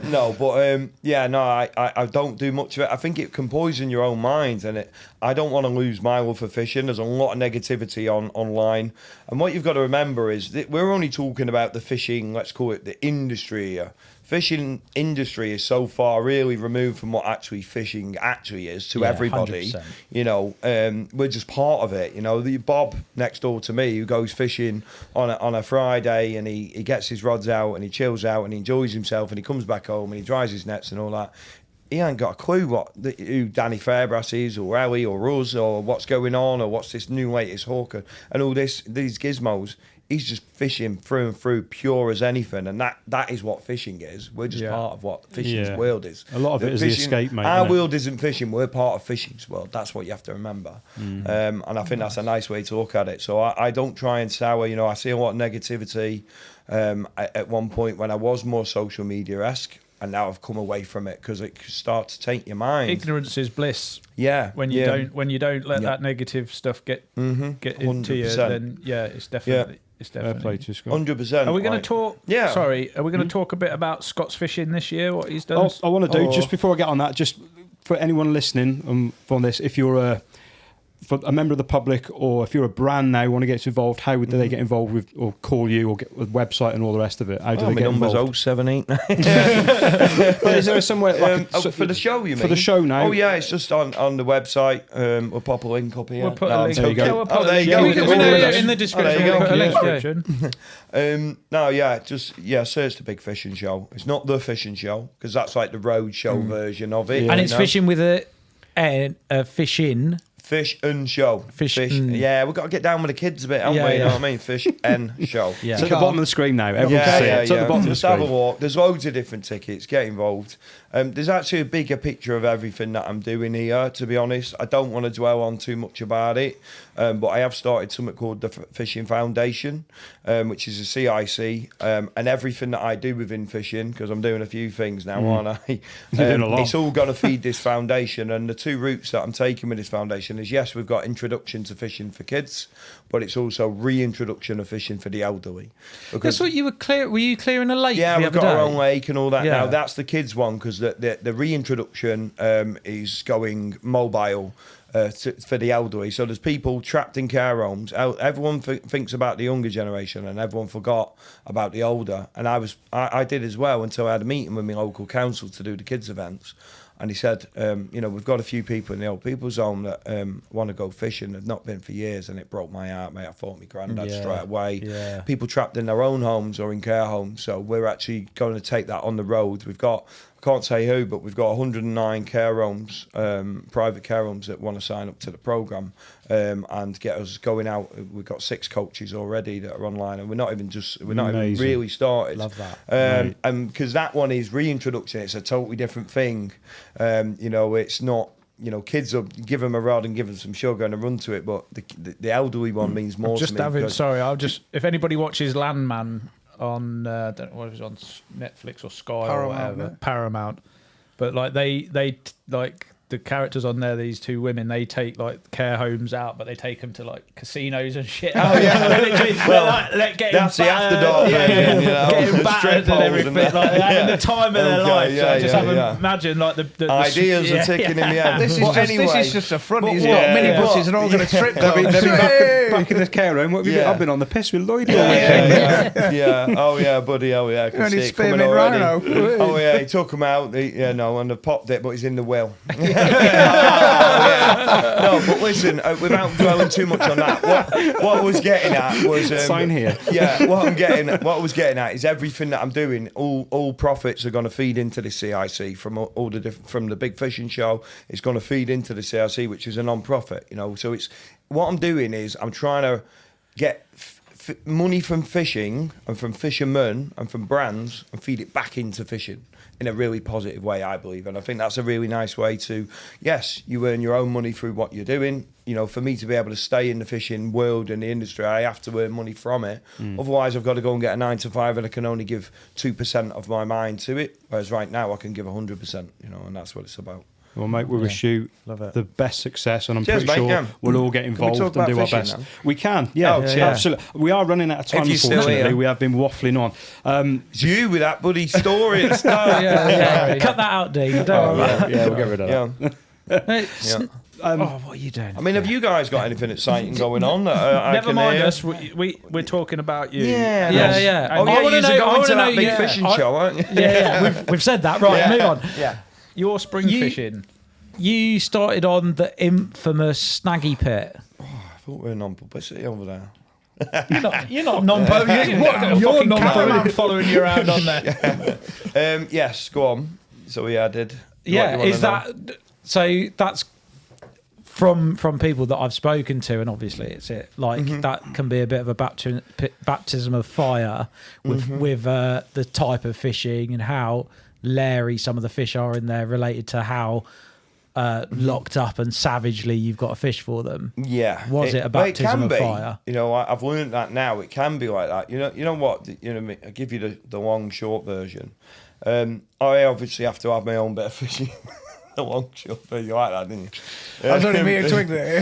don't do much of it. I think it can poison your own mind, and I don't want to lose my love for fishing. There's a lot of negativity online, and what you've got to remember is that we're only talking about the fishing, let's call it the industry here. Fishing industry is so far really removed from what actually fishing actually is to everybody. 100%. We're just part of it. The Bob next door to me who goes fishing on a Friday, and he gets his rods out and he chills out and he enjoys himself and he comes back home and he dries his nets and all that. He ain't got a clue who Danny Fairbrass is, or Ellie, or us, or what's going on, or what's this new latest hawker and all these gizmos. He's just fishing through and through, pure as anything, and that is what fishing is. We're just part of what fishing's world is. A lot of it is the escape, mate. Our world isn't fishing. We're part of fishing's world. That's what you have to remember. And I think that's a nice way to look at it. So I don't try and sour. I see a lot of negativity. At one point when I was more social media-esque, and now I've come away from it because it starts to taint your mind. Ignorance is bliss. Yeah. When you don't let that negative stuff get into you, then it's definitely. It's definitely 100%. Are we going to talk? Yeah. Sorry, are we going to talk a bit about Scott's fishing this year? What he's done? I want to do just before I get on that. Just for anyone listening from this, if you're a member of the public, or if you're a brand now want to get involved, how would they get involved with, or call you, or get a website and all the rest of it? How do they get involved? Number's 078. Is there somewhere for the show? You mean for the show now? Oh yeah, it's just on the website. We'll pop a link up here. We'll put a link. There you go. There you go. In the description. We'll put a link. Search the Big Fishing Show. It's not the fishing show because that's like the road show version of it. And it's fishing with a fish in. Fish and show. Fish. Yeah, we've got to get down with the kids a bit, haven't we? You know what I mean? Fish and show. It's at the bottom of the screen now. Everyone can see it. It's at the bottom of the Just screen. have a walk. There's loads of different tickets. Get involved. There's actually a bigger picture of everything that I'm doing here, to be honest. I don't want to dwell on too much about it, but I have started something called the Fishing Foundation, which is a CIC, and everything that I do within fishing, because I'm doing a few things now, aren't I? You're doing a lot. It's all going to feed this foundation, and the two routes that I'm taking with this foundation is, yes, we've got introduction to fishing for kids, but it's also reintroduction of fishing for the elderly. That's what you were clear. Were you clearing a lake? Yeah, the we've other got day? our own lake and all that. Yeah. Now that's the kids one, because the reintroduction is going mobile for the elderly. So there's people trapped in care homes. Everyone thinks about the younger generation, and everyone forgot about the older. And I did as well, until I had a meeting with my local council to do the kids events. And he said, we've got a few people in the old people's home that want to go fishing. They've not been for years, and it broke my heart, mate. I thought my granddad straight away. Yeah. People trapped in their own homes or in care homes. So we're actually going to take that on the road. We've got, I can't say who, but we've got 109 care homes, private care homes that want to sign up to the programme and get us going out. We've got 6 coaches already that are online, and we're not even really started. Love that. And because that one is reintroduction, it's a totally different thing. It's not, kids will give them a rod and give them some sugar and a run to it, but the elderly one means more to me. If anybody watches Landman on, I don't know what it was on Netflix or Sky or whatever, Paramount, but like they the characters on there, these two women, they take like care homes out, but they take them to like casinos and shit. Oh yeah, well, that's the after dark version, you know, getting battered and everything, like having the time of their life. Yeah, so I just imagine like the ideas are ticking in the head. This is just a front. He's got yeah. minibuses and all going to strip They'll clubs. be back in the care home. What have you been? I've been on the piss with Lloyd all weekend. Yeah. Oh yeah, buddy. Oh yeah. I can see it coming Spearmint already. Rhino. Oh yeah, he took him out. And they've popped it, but he's in the will. No, but listen, without dwelling too much on that, what I was getting at was sign here. Yeah, what I was getting at is everything that I'm doing, all profits are going to feed into the CIC from all the from the big fishing show. It's going to feed into the CIC, which is a non-profit. You know, so it's what I'm doing is I'm trying to get money from fishing and from fishermen and from brands and feed it back into fishing in a really positive way, I believe. And I think that's a really nice way to, yes, you earn your own money through what you're doing. You know, for me to be able to stay in the fishing world and the industry, I have to earn money from it. Otherwise, I've got to go and get a 9 to 5 and I can only give 2% of my mind to it. Whereas right now I can give 100%, you know, and that's what it's about. Well, mate, we wish you the best success, and I'm Cheers, pretty mate, sure yeah. we'll all get involved and talk do about our fishing best. now? We can, yeah, absolutely. We are running out of time, If you're still unfortunately. here. We have been waffling on. It's you with that bloody story and stuff. Cut that out, Dean. Don't worry. Yeah, we'll get rid of that. Yeah. What are you doing? I mean, have you guys got anything exciting going on? Never mind us. We're talking about you. Yeah. Yeah. Oh, I yeah, wanna you're know- I going wanna to that know, big yeah. fishing show, aren't you? Yeah. We've said that. Right, Yeah. move on. Yeah. Your spring fishing. You started on the infamous Snaggy Pit. I thought we were non-publicity over there. You're not non-public. You're Cameraman following you around on there. Yes, go on. So I did. Yeah, What you is wanna know? that so? That's from people that I've spoken to, and obviously it's it. Like that can be a bit of a baptism of fire with the type of fishing and how leery some of the fish are in there, related to how locked up and savagely you've got to fish for them. Yeah. Was it a baptism of fire? You know, I've learned that now. It can be like that. You know what? You know, I'll give you the long, short version. I obviously have to have my own bit of fishing. The long, short version. You like that, didn't you? I was only me a twig there.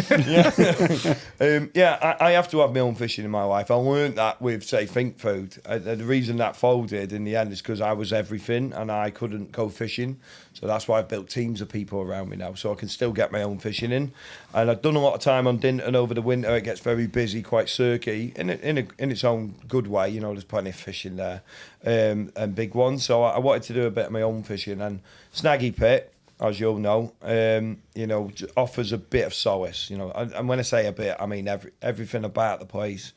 I have to have my own fishing in my life. I learned that with, say, Think Food. The reason that folded in the end is because I was everything and I couldn't go fishing. So that's why I've built teams of people around me now, so I can still get my own fishing in. And I've done a lot of time on Dinton over the winter. It gets very busy, quite circuity, in its own good way. You know, there's plenty of fish in there, and big ones. So I wanted to do a bit of my own fishing. And Snaggy Pit, as you'll know, offers a bit of solace. You know, and when I say a bit, I mean everything about the place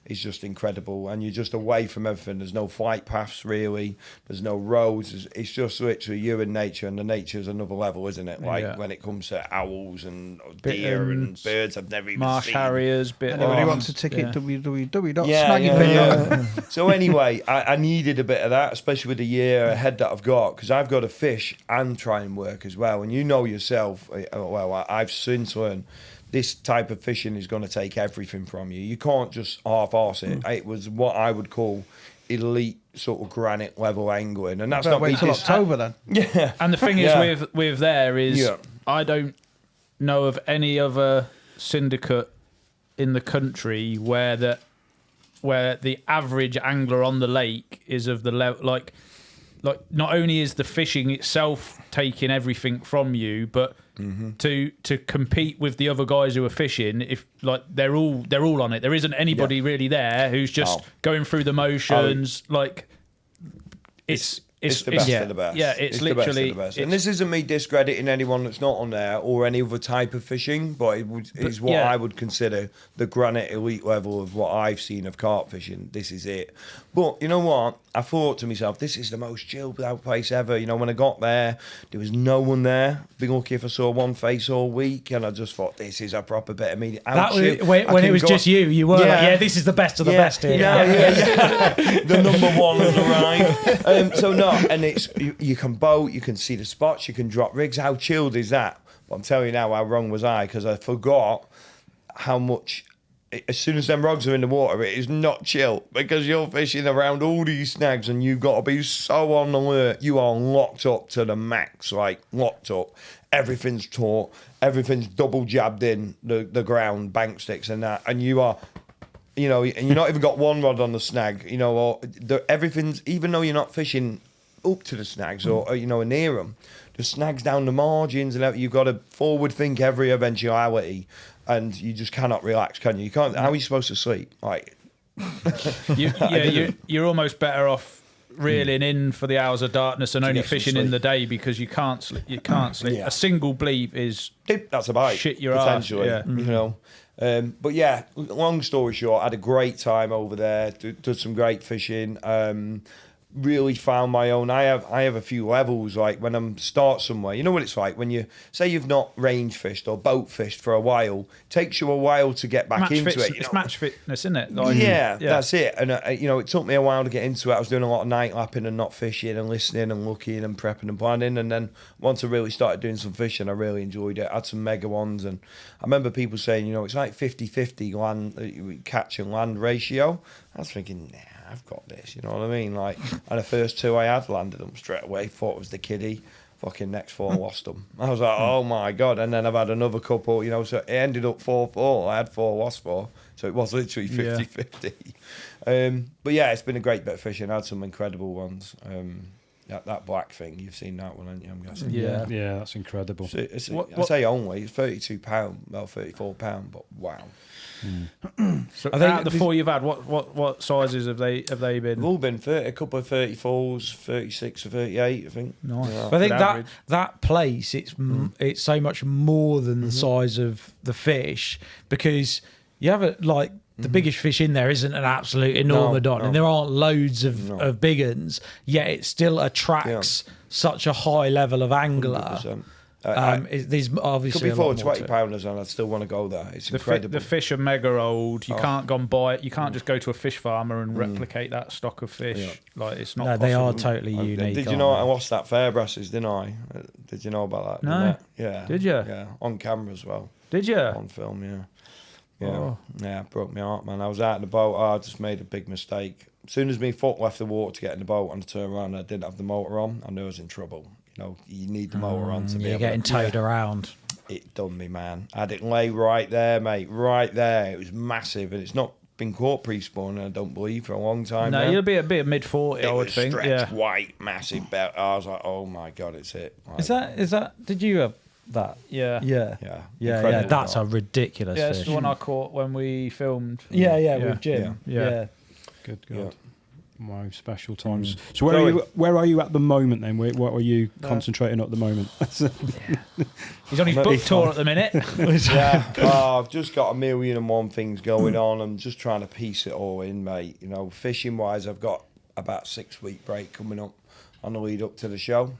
is just incredible, and you're just away from everything. There's no flight paths really. There's no roads. It's just literally you and nature, and the nature's another level, isn't it? Like when it comes to owls and deer and birds I've never even Marsh seen. harriers. Anybody wants a ticket? www.snaggypit. Yeah. So anyway, I needed a bit of that, especially with the year ahead that I've got, because I've got to fish and try and work as well. And you know yourself, well, I've since learned this type of fishing is going to take everything from you. You can't just half-arse it. It was what I would call elite sort of granite level angling, and that's not wait me till just October then. Yeah. And the thing is with there is Yeah. I don't know of any other syndicate in the country where the average angler on the lake is of the level, like not only is the fishing itself taking everything from you, but to compete with the other guys who are fishing, if like they're all on it. There isn't anybody really there who's just going through the motions. Like it's the best of the best. Yeah, it's the literally. best of the best. And this isn't me discrediting anyone that's not on there or any other type of fishing, but is what I would consider the granite elite level of what I've seen of carp fishing. This is it. But you know what? I thought to myself, this is the most chilled out place ever. You know, when I got there was no one there. Be lucky if I saw one face all week, and I just thought, this is a proper bit of media. When it was just you were like, this is the best of the best here. Yeah. The number one has arrived. So no, and it's you can boat, you can see the spots, you can drop rigs. How chilled is that? But I'm telling you now, how wrong was I? Because I forgot how much. As soon as them rods are in the water, it is not chill, because you're fishing around all these snags and you've got to be so on alert. You are locked up to the max, like locked up. everything's taut, everything's double jabbed in the ground, bank sticks and that, and you are, you know, and you've not even got one rod on the snag, you know, or everything's, even though you're not fishing up to the snags or you know, near them, the snags down the margins and you've got to forward think every eventuality, and you just cannot relax, can you? You can't. How are you supposed to sleep? Like, you're almost better off reeling in for the hours of darkness and only fishing in the day, because you can't sleep. You can't sleep. Yeah. A single bleep is that's a bite. Shit your ass. Potentially, you know. But yeah, long story short, I had a great time over there. Did some great fishing. Really found my own. I have a few levels. Like when I'm start somewhere, you know what it's like when you say you've not range fished or boat fished for a while. It takes you a while to get back into it. It's match fitness, isn't it? Like, yeah, that's it. And you know, it took me a while to get into it. I was doing a lot of night lapping and not fishing and listening and looking and prepping and planning. And then once I really started doing some fishing, I really enjoyed it. I had some mega ones, and I remember people saying, you know, it's like 50-50 land catch and land ratio. I was thinking, nah, I've got this, you know what I mean? Like, and the first two I had landed them straight away. Thought it was the kiddie. Fucking next four lost them. I was like, oh my god! And then I've had another couple, you know. So it ended up 4-4. I had 4, lost 4. So it was literally 50-50. But yeah, it's been a great bit of fishing. I had some incredible ones. That black thing, you've seen that one, haven't you? I'm guessing. Yeah, that's incredible. So I say only, it's £32, well, £34, but wow. So I think the 4 you've had, what sizes have they been? They've all been 30, a couple of 34s, 36 or 38, I think. Nice. Yeah. I think that place, it's so much more than the size of the fish, because you have it like the biggest fish in there isn't an absolute enormodon, and there aren't loads of big uns, yet it still attracts such a high level of angler. 100%. There's obviously could be 4 20-pounders, and I'd still want to go there. It's incredible. The fish are mega old. You can't go and buy it. You can't just go to a fish farmer and replicate that stock of fish. Yeah. Like, it's not. No, possible. they are totally unique. Did you know I lost that Fairbrasses, didn't I? Did you know about that? No. Yeah. Did you? Yeah, on camera as well. Did you? On film, yeah. Yeah, Oh. yeah, it broke my heart, man. I was out in the boat. I just made a big mistake. As soon as my foot left the water to get in the boat and I turned around and I didn't have the motor on, I knew I was in trouble. You know, you need the motor on to be You're able getting to... towed around. It done me, man. I had it lay right there, mate, right there. It was massive, and it's not been caught pre-spawn, I don't believe, for a long time No, now. you'll be a bit mid-40, I would think. Stretched, Yeah. white, massive belt. I was like, oh my God, it's it. Like, Is that? Did you have that? Yeah. Yeah. yeah. Yeah. That's a ridiculous Yeah, fish. it's the one I caught when we filmed. Yeah, with Jim. Yeah. Yeah. Good. Yeah. My special times. So where are you at the moment then? What are you concentrating on at the moment? He's on his book tour at the minute. Yeah, I've just got 1,000,001 things going on. I'm just trying to piece it all in, mate. You know, fishing wise, I've got about 6-week break coming up on the lead up to the show.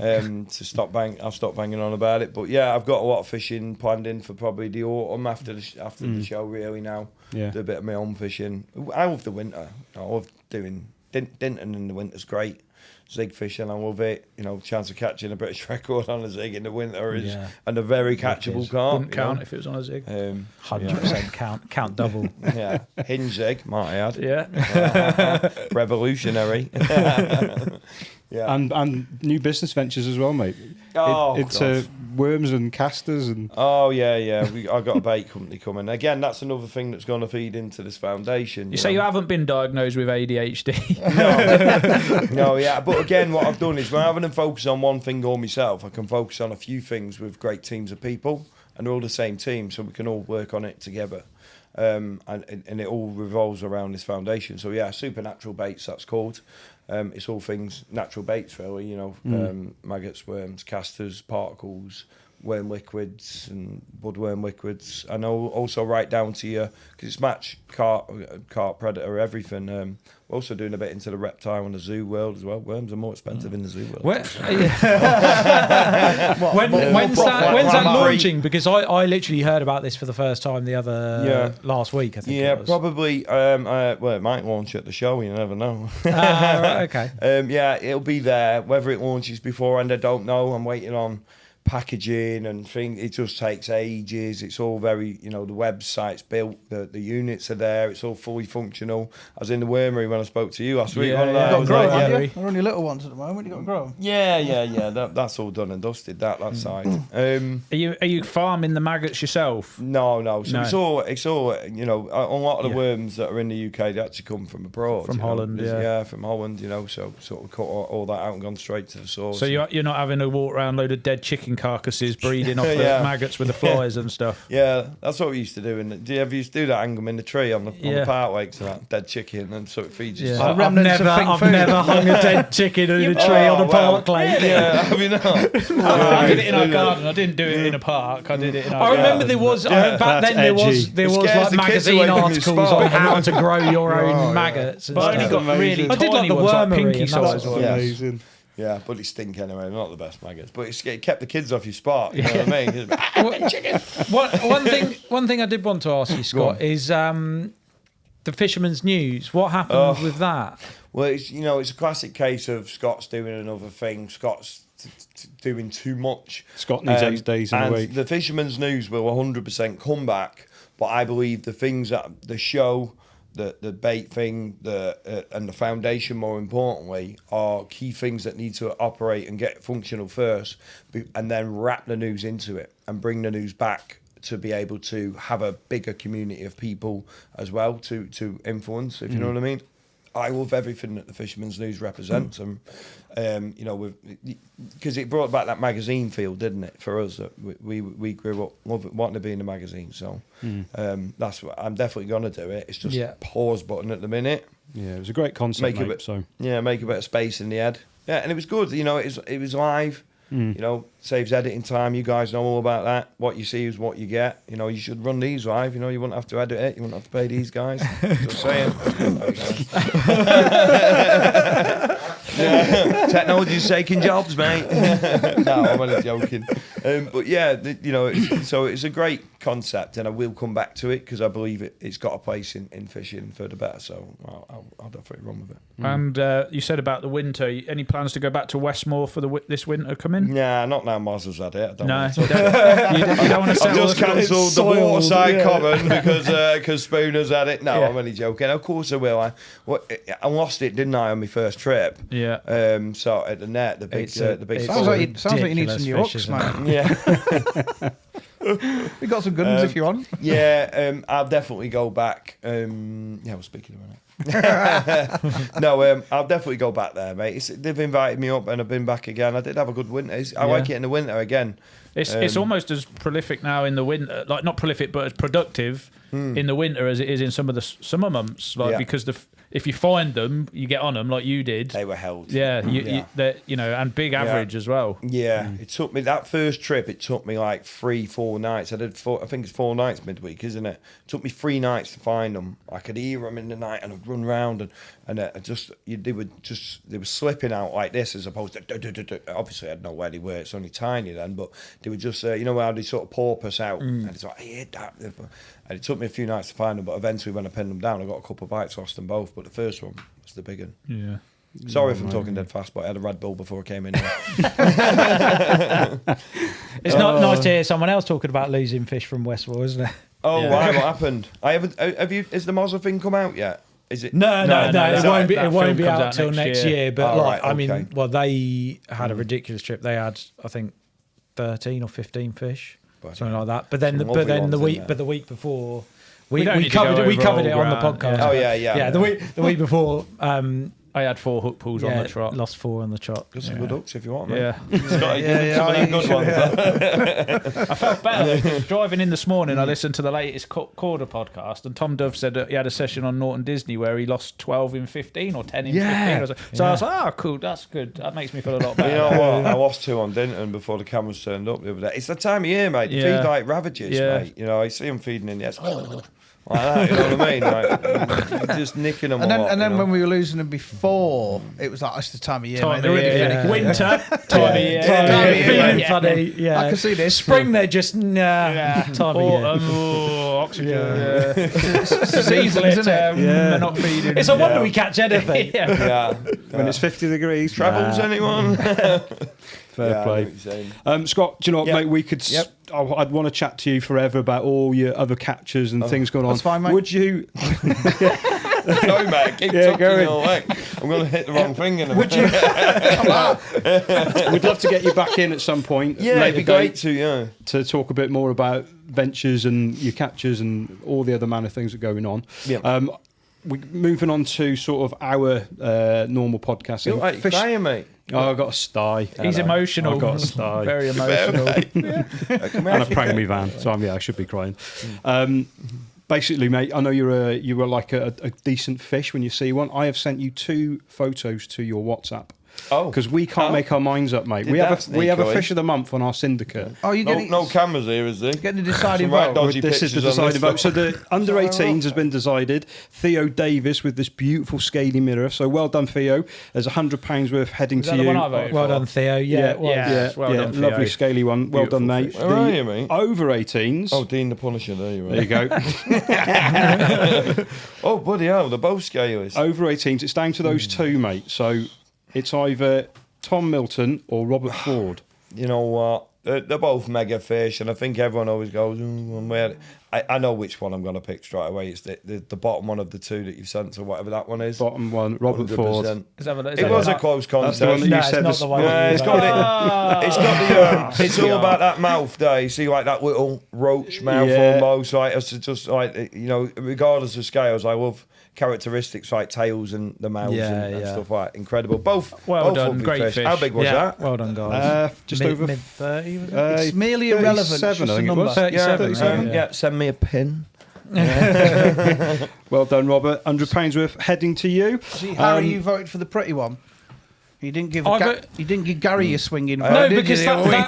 I'll stop banging on about it. But yeah, I've got a lot of fishing planned in for probably the autumn after the show. Really now, Yeah. do a bit of my own fishing. I love the winter. I love doing Dinton in the winter's great. Zig fishing, I love it. You know, chance of catching a British record on a zig in the winter is and a very catchable carp. Wouldn't count if it was on a zig. 100% count double. Yeah, hinge zig, might I add. Yeah. Revolutionary. Yeah. And new business ventures as well, mate. Oh, It's worms and casters and. Oh yeah. I've got a bait company coming. Again, that's another thing that's going to feed into this foundation. You say you haven't been diagnosed with ADHD. No, yeah. But again, what I've done is rather than focus on one thing all myself, I can focus on a few things with great teams of people, and they're all the same team, so we can all work on it together. And it all revolves around this foundation. So yeah, Supernatural Baits, that's called. It's all things natural baits, really. You know, maggots, worms, casters, particles, worm liquids, and bloodworm liquids. And also right down to your, because it's match carp, predator, everything. We're also doing a bit into the reptile and the zoo world as well. Worms are more expensive in the zoo world. When's that launching? Because I literally heard about this for the first time last week, I think. Yeah, it was. probably. Well, it might launch at the show. You never know. Right, okay. Yeah, it'll be there. Whether it launches beforehand, I don't know. I'm waiting on packaging and thing. It just takes ages. It's all very, the website's built, the units are there. It's all fully functional. I was in the wormery when I spoke to you last week. You've got to grow, haven't you? They're only little ones at the moment. You've got to grow them. Yeah. That's all done and dusted. That side. Are you farming the maggots yourself? No. So it's all. A lot of the worms that are in the UK, they actually come from abroad. From Holland. From Holland. So sort of cut all that out and gone straight to the source. So you're not having to walk around a load of dead chicken carcasses breeding off the maggots with the flies and stuff. Yeah, that's what we used to do. And do you ever used to do that? Hang them in the tree on the parkway to that dead chicken, and so it feeds you. I've never hung a dead chicken in a tree on a park lane. Yeah, have you not? I did it in our garden. I didn't do it in a park. I did it in our garden. I remember there was back then there was like magazine articles on how to grow your own maggots. But I only got really I did like the wormery, pinky size. Amazing. Yeah, but it stink anyway. They're not the best maggots, but it kept the kids off your spot. You know what I mean? Chicken. One thing I did want to ask you, Scott, is the Fisherman's News. What happened with that? Well, it's a classic case of Scott's doing another thing. Scott's doing too much. Scott needs 8 days in a week. The Fisherman's News will 100% come back, but I believe the things that the show, the bait thing, and the foundation, more importantly, are key things that need to operate and get functional first, and then wrap the news into it and bring the news back to be able to have a bigger community of people as well to influence, if you know what I mean. I love everything that the Fisherman's News represents, and because it brought back that magazine feel, didn't it, for us? That we grew up wanting to be in the magazine, so that's what I'm definitely gonna do. It. It's just pause button at the minute. Yeah, it was a great concept. Make a bit of space in the head. Yeah, and it was good. It was live. Saves editing time. You guys know all about that. What you see is what you get. You should run these live. You wouldn't have to edit it. You wouldn't have to pay these guys. Just saying. Technology's taking jobs, mate. No, I'm only joking. But yeah, so it's a great concept, and I will come back to it because I believe it's got a place in fishing for the better. So I'll definitely run with it. And you said about the winter. Any plans to go back to Westmore for this winter coming? Nah, not now. Moz's had it. You don't want to sell. I've just cancelled the Waterside Common because Spooner's had it. No, I'm only joking. Of course I will. I lost it, didn't I, on my first trip? Yeah. So at the net, the big. Sounds like you need some new hooks, man. Yeah. We got some good ones if you want. Yeah, I'll definitely go back. We're speaking about it. No, I'll definitely go back there, mate. They've invited me up, and I've been back again. I did have a good winter. I like it in the winter again. It's almost as prolific now in the winter, like not prolific, but as productive in the winter as it is in some of the summer months. Because if you find them, you get on them like you did. They were held. Yeah, and big average as well. Yeah, it took me that first trip. It took me like 3-4 nights. I think it's 4 nights midweek, isn't it? It took me 3 nights to find them. I could hear them in the night, and I'd run round and they were slipping out like this as opposed to obviously I didn't know where they were. It's only tiny then, but they were just how they sort of porpoise out, and it's like I heard that. And it took me a few nights to find them, but eventually when I pinned them down, I got a couple of bites, lost them both. But the first one was the big one. Yeah. Sorry if I'm talking dead fast, but I had a Red Bull before I came in here. It's not nice to hear someone else talking about losing fish from Westwall, isn't it? Oh, why? What happened? Has the Mozza thing come out yet? Is it? No, it won't be out till next year. But they had a ridiculous trip. They had, I think, 13 or 15 fish. Something like that. But then the week before we covered it on the podcast. Oh yeah. The week before I had 4 hook pulls on the trot. Lost 4 on the trot. Got some good hooks if you want, man. Yeah. Good ones. I felt better driving in this morning. I listened to the latest Corder podcast, and Tom Dove said that he had a session on Norton Disney where he lost 12 in 15 or 10 in 15. So I was like, cool, that's good. That makes me feel a lot better. You know what? I lost 2 on Dinton before the cameras turned up the other day. It's the time of year, mate. They feed like ravages, mate. I see them feeding in the air. Like that, you know what I mean? Like, just nicking them. And then when we were losing them before, it was like, it's the time of year, mate. They're really finicky. Winter, time of year. Feeling funny, I can see this. Spring, they're just, time of year. Oxygen. It's season, isn't it? They're not feeding. It's a wonder we catch anything. When it's 50 degrees. Travels, anyone? Fair play. I know what you're saying. Scott, do you know what, Yep. mate? We could. Yep. I'd want to chat to you forever about all your other captures and things going on. That's fine, mate. Would you? Sorry, mate. Keep Yeah, talking go all way. I'm going to hit the wrong thing in a Would minute. you? We'd love to get you back in at some point. Yeah, later it'd be date, great to, yeah. to talk a bit more about ventures and your captures and all the other manner of things that are going on. Yeah. We're moving on to sort of our normal podcast. You're like crying, mate. Oh, I've got a sty. He's emotional. I've got a sty. Very emotional. Come And a prank me van. So I should be crying. Basically, mate, I know you were like a decent fish when you see one. I have sent you 2 photos to your WhatsApp. Oh. Because we can't make our minds up, mate. Did We that have a sneak away? fish of the month on our syndicate. Oh, you No cameras here, is there? getting the deciding Some right vote. dodgy This is the pictures on deciding vote. this So the under 18s has been decided. Theo Davis with this beautiful scaly mirror. So well done, Theo. There's £100 worth heading Is to that the you. one I voted Well for? done, Theo. Yeah, well, Yeah. Well done, Theo. lovely scaly one. Well done, mate. fish. Where are you, mate? Over 18s. Oh, Dean the Punisher, there you are. There you go. Oh, bloody hell, they're both scalers. Over 18s. It's down to those 2, mate. So it's either Tom Milton or Robert Ford. You know what? They're both mega fish, and I think everyone always goes, where? I know which one I'm going to pick straight away. It's the bottom one of the 2 that you've sent, or whatever that one is. Bottom one, Robert Ford. 100%. Is that It was a close That's the one contest. that you No, it's said. not this- the one. Yeah, it's got it's all about that mouth there. You see, like that little roach mouth Yeah. almost. Like it's just like, you know, regardless of scales, I love characteristics like tails and the mouths and stuff like that. Incredible. Both Well both done, lovely great fish. How big was Yeah, that? well done, guys. Just mid, over mid 30. Was it? It's merely irrelevant, it's 37, just I a think it number. was. 37, Yeah, right? yeah, send me a pin. Well done, Robert. £100 worth heading to you. See, Harry, you voted for the pretty one. You didn't give you didn't give Gary a swinging vote. No, did you, because the other week?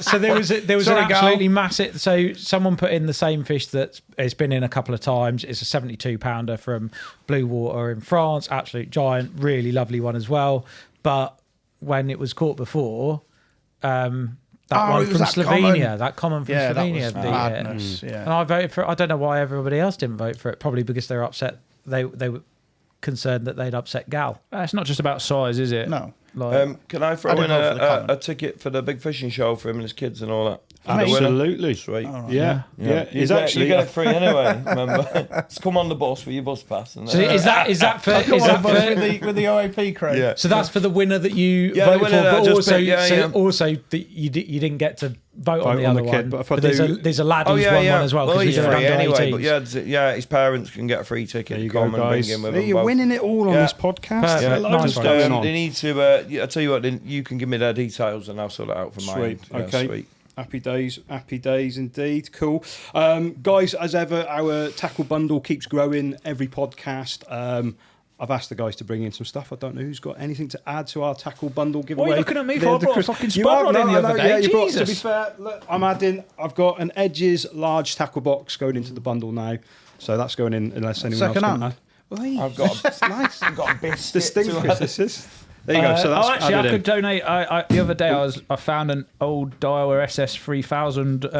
so there was an Sorry, absolutely massive. So someone put in the same fish that it's been in a couple of times. It's a 72-pounder from Blue Water in France, absolute giant, really lovely one as well. But when it was caught before, that one it was from that Slovenia, common. that common from Yeah, that Slovenia, was beat it. madness. And Yeah. I voted for it. I don't know why everybody else didn't vote for it. Probably because they're upset. They were concerned that they'd upset Gal. It's not just about size, is it? No. Like, Can I throw I in didn't vote for the common. a ticket for the big fishing show for him and his kids and all that? The winner? Absolutely. Sweet. Yeah. He's actually. you get it free anyway. Remember, just come on the bus with your bus pass. And So is that for? Come Is on, that boys, for? with the OAP crew. Yeah. So that's for the winner that you Yeah, the voted winner for, that I but just also, picked, yeah. also that you didn't get to vote on Vote the on other the kid, one. but if I there's do- a lad who's Oh yeah, won yeah. one as well. Well, 'cause we he's did it free under anyway. 18s. But yeah, his parents can get a free ticket. There you to go, come and bring guys. him with Hey, them you're both. winning it all on Yeah. this podcast. Perfect. Loads Nice one. going on. They need to. I tell you what, you can give me their details and I'll sort it out for mine. Sweet. Yeah, Okay. Sweet. Happy days indeed. Cool. Guys, as ever, our tackle bundle keeps growing every podcast. I've asked the guys to bring in some stuff. I don't know who's got anything to add to our tackle bundle giveaway. What are you looking at me for? I brought a fucking spot rod in the other day. you brought, to be Jesus. fair, look, I've got an Edges large tackle box going into the bundle now. So that's going in unless anyone Second else can hand? add. Well, hey, I've got it's nice. I've got a biscuit. Distinguished, this is. There you go. So that's actually, added I in. could donate. The other day, I found an old Daiwa SS 3000 reel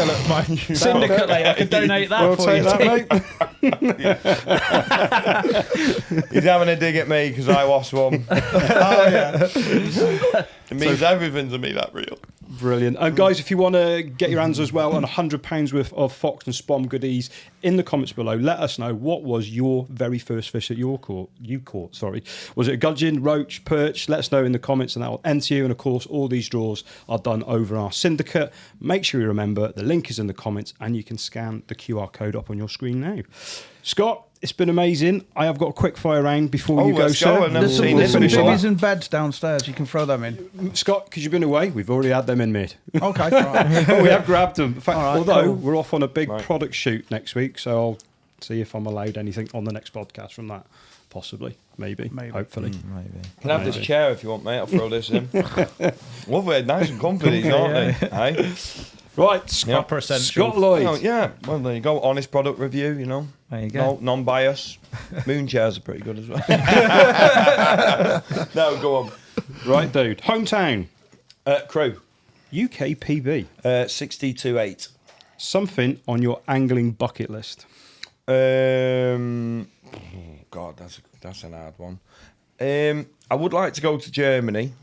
at my syndicate. Like, I could donate that We'll for take you. that, mate. He's having a dig at me because I lost one. It means everything to me, that reel. Brilliant. And guys, if you want to get your hands as well on £100 worth of Fox and Spom goodies, in the comments below, let us know what was your very first fish that you caught. Was it a gudgeon, roach, perch? Let us know in the comments and that will enter you. And of course, all these draws are done over our syndicate. Make sure you remember the link is in the comments and you can scan the QR code up on your screen now. Scott, it's been amazing. I have got a quick fire round before you go, let's sir. go. I've never There's some, seen there's this some before. bivvies and beds downstairs. You can throw them in. Scott, because you've been away, we've already had them in, mate. Okay. Right. Oh, we have grabbed them. In fact, All right, although cool. we're off on a big Right. product shoot next week, so I'll see if I'm allowed anything on the next podcast from that. Possibly, maybe. Hopefully. Maybe. You can have this Maybe. chair if you want, mate. I'll throw this in. Lovely, nice and comfy, these, aren't they? Hey? Right, Scott, Proper essential. Scott Lloyd. Oh, yeah. Well, there you go. Honest product review, you know. There you go. No, non-bias. Moon chairs are pretty good as well. No, go on. Right, dude. Hometown. Crew. UK PB. 62.8. Something on your angling bucket list. God, that's an hard one. I would like to go to Germany.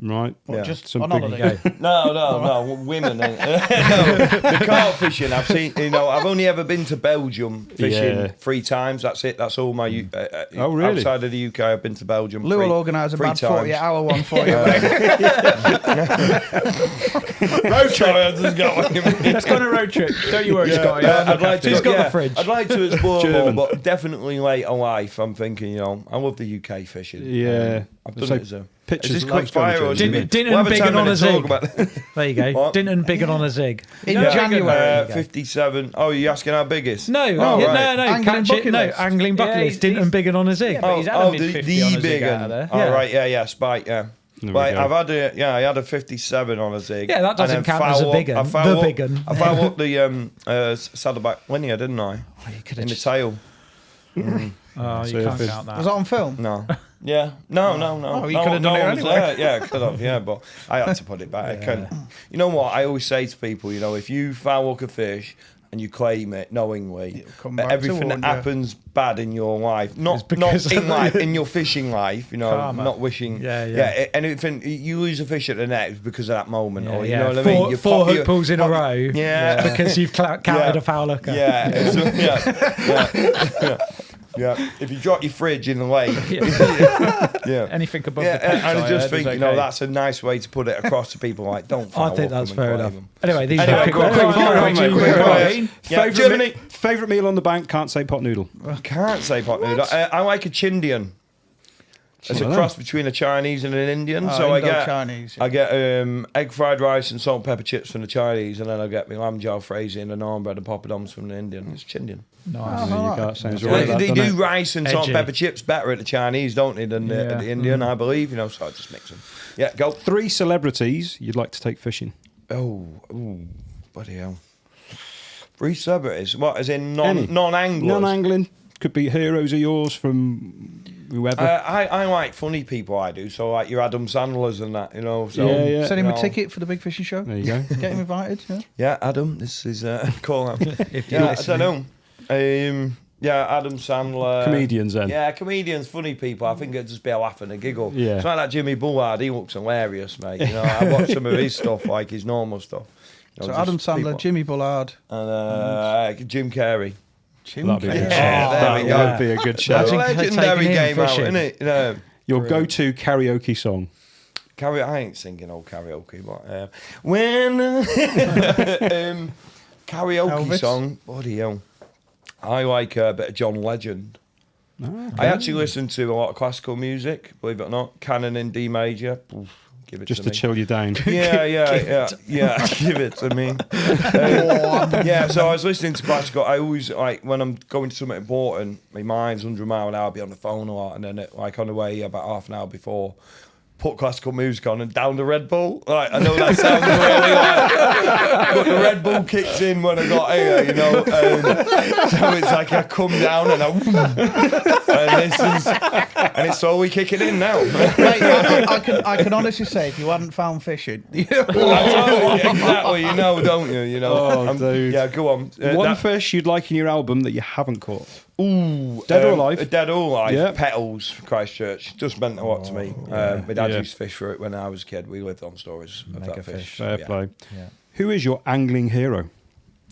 Right. What, just Some on big- holiday? No, women. No, the carp fishing, I've seen, I've only ever been to Belgium fishing 3 times. That's it. That's all my, Oh, really? outside of the UK, I've been to Belgium. Lou will organise a 3 bad times. 40-hour one for you. Road trip has got one. Let's go on a road trip. Don't you worry, Scotty. I'd like to. He's got the fridge. I'd like to explore more, German. but definitely later life. I'm thinking, I love the UK fishing. Yeah. I've done So it as a. pictures Is this loves quick going fire or to should Germany. we- Didn't we'll have a big 10 on a minute zig. talk about it. There you go. What? Didn't big on a zig. In January. 57. Oh, you're asking how biggest? No, Oh, no, right. no. Angling Catch it. bucket No, list. angling bucket Yeah, list. Didn't big on a zig. but he's had a mid-50 on a big zig out of one. there. Oh, Yeah. right, yeah, spike, yeah. There we Right, go. I had a 57 on a zig. Yeah, that doesn't and then count as a foul big up- un. I foul The up- big un. I foul up the saddleback linear, didn't I? In the tail. Oh, So you if can't it's- count that. Was that on film? No. Yeah. No. Oh, you no, could have done no it one was anyway. there. Yeah, could have. Yeah, but I had to put it back. You know what? I always say to people, if you foul hook a fish and you claim it knowingly, It'll come back to everything that haunt you. happens bad in your life, not because in of life, in your fishing life, Karma. not wishing. Yeah. Anything you lose a fish at the net because of that moment, or you know what I Four, mean. You four pop hook your- pulls in a pop- row. Yeah. Because you've counted Yeah. a foul hooker. Yeah. If you drop your fridge in the lake, yeah. Anything above Yeah, the peaks, and I just heard, think, is okay. that's a nice way to put it across to people. Like, don't. I foul think up that's them fair and enough. claim them. Anyway, these Anyway, are quick fire, quick Yeah, Germany. Favourite meal on the bank, can't say pot noodle. I can't say pot noodle. I like a Chindian. It's a What are cross between a Chinese and an Indian. So I get Chinese. I get egg fried rice and salt and pepper chips from the Chinese, and then I get my lamb jalfrezi and a naan bread and poppadoms from the Indian. It's Chindian. nice. There you go. Sounds Well, right. that, they doesn't do it? rice and salt and Edgy. pepper chips better at the Chinese, don't they, than at the Indian, I believe. So I just mix them. Yeah, go. 3 celebrities you'd like to take fishing. Oh, bloody hell. 3 celebrities. What, as in Any. non-anglers? Non-angling. Could be heroes of yours from whoever. I like funny people, I do. So like your Adam Sandlers and that, So, Yeah. Send him you a know. ticket for the big fishing show. There you go. Get him invited. Yeah. Yeah, Adam, this is call out. If you're Yeah, I listening. don't know. Yeah, Adam Sandler. Comedians then. Yeah, comedians, funny people. I think it'd just be a laugh and a giggle. Yeah. It's like that Jimmy Bullard. He looks hilarious, mate. I watch some of his stuff, like his normal stuff. So just Adam Sandler, people- Jimmy Bullard, and Jim Carrey. Jim That'd be a Carrey. good Yeah, show. there we go. That'd be a good show. That's a Imagine legendary taking him game out, fishing. isn't it? Your go-to karaoke song. I ain't singing old karaoke, but when karaoke Elvis? song, bloody hell. I like a bit of John Legend. I actually listen to a lot of classical music, believe it or not. Canon in D major. Oof, give it Just to to me. chill you down. Yeah. Give it to me. Yeah, so I was listening to classical. I always like when I'm going to something important. My mind's 100 mile an hour. I'll be on the phone a lot, and then on the way about half an hour before, put classical music on and down the Red Bull. Like I know that sounds really but the Red Bull kicks in when I got here, so it's like I come down and and it's slowly kicking in now. Mate, I can honestly say, if you hadn't found fishing, Exactly, don't you? Oh, dude. Yeah, go on. One fish you'd like in your album that you haven't caught. Ooh, Dead or alive? Dead or alive. Yeah. Petals for Christchurch. Just meant a lot to me. My dad Yeah. used to fish for it when I was a kid. We lived on stories of Mega that fish. Fair Yeah. play. Who is your angling hero?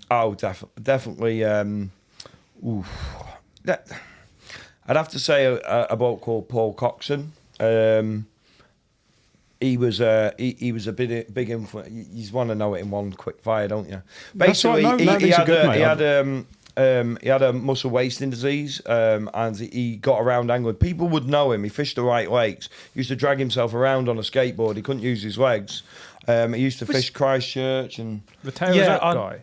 Oh, definitely. I'd have to say a bloke called Paul Coxon. He was a big influence. You want to know it in one quick fire, don't you? That's right. Basically, No, he he's a had good a- mate. he had a muscle wasting disease, and he got around angling. People would know him. He fished the right lakes. He used to drag himself around on a skateboard. He couldn't use his legs. He used to fish Christchurch, and The Tails Yeah, Up guy.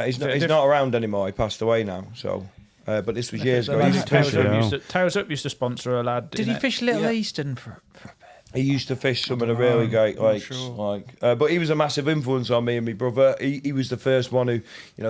he's it not around anymore. He passed away now. So, but this was years ago. He used to Tails fish. Yeah. Up Tails Up used to sponsor a lad. Did he fish Little Eastern for a bit? He used to fish some of the really great lakes, but he was a massive influence on me and my brother. He was the first one who,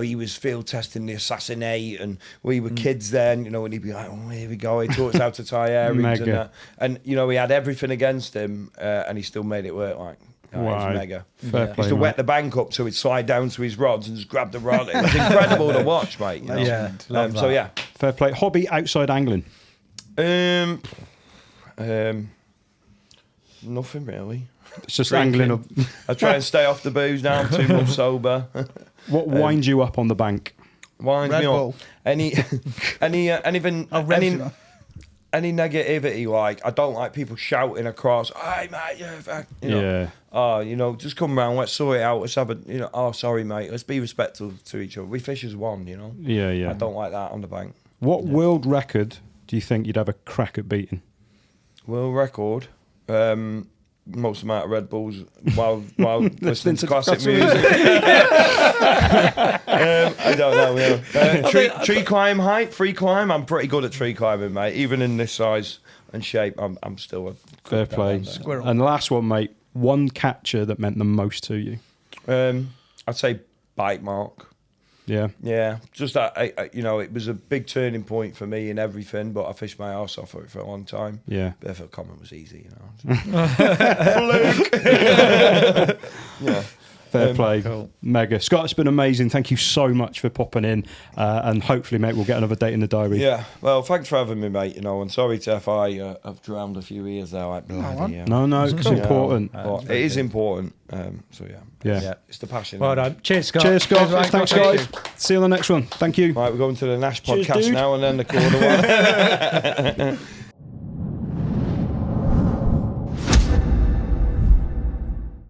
he was field testing the Assassinate, and we were kids then, and he'd be like, "Oh, here we go." He taught us how to tie airings and Mega. that, and he had everything against him, and he still made it work. Like, it Wow. was mega. Fair He play, used to mate. wet the bank up so he'd slide down to his rods and just grab the rod. It was incredible to watch, mate. Yeah, love So that. yeah. Fair play. Hobby outside angling. Nothing really. It's just angling up. I try and stay off the booze now. I'm 2 months sober. What winds you up on the bank? Winds Red me Bull. up. Anything, any negativity, like I don't like people shouting across, "Hey mate, just come round, let's sort it out, let's have a oh sorry mate, let's be respectful to each other. We fish as one, Yeah. I don't like that on the bank. What world record do you think you'd have a crack at beating? World record, most amount of Red Bulls while listening to classic music. I don't know. Tree climb height, free climb. I'm pretty good at tree climbing, mate. Even in this size and shape, I'm still a fair play. Squirrel. And last one, mate. One catcher that meant the most to you. I'd say bite mark. Yeah. Just that it was a big turning point for me in everything. But I fished my arse off for a long time. Yeah. Barefoot comment was easy, Yeah. Fair play. Cool. Mega. Scott, it's been amazing. Thank you so much for popping in. And hopefully, mate, we'll get another date in the diary. Yeah. Well, thanks for having me, mate. And sorry to if I've drowned a few ears there. Like, bloody, No, it's important. But it is important. Yeah. It's the passion. Well done. Cheers, Scott. Cheers, Scott. Thanks, guys. See you on the next one. Thank you. Right, we're going to the Nash Cheers, podcast dude. now and then the corner one.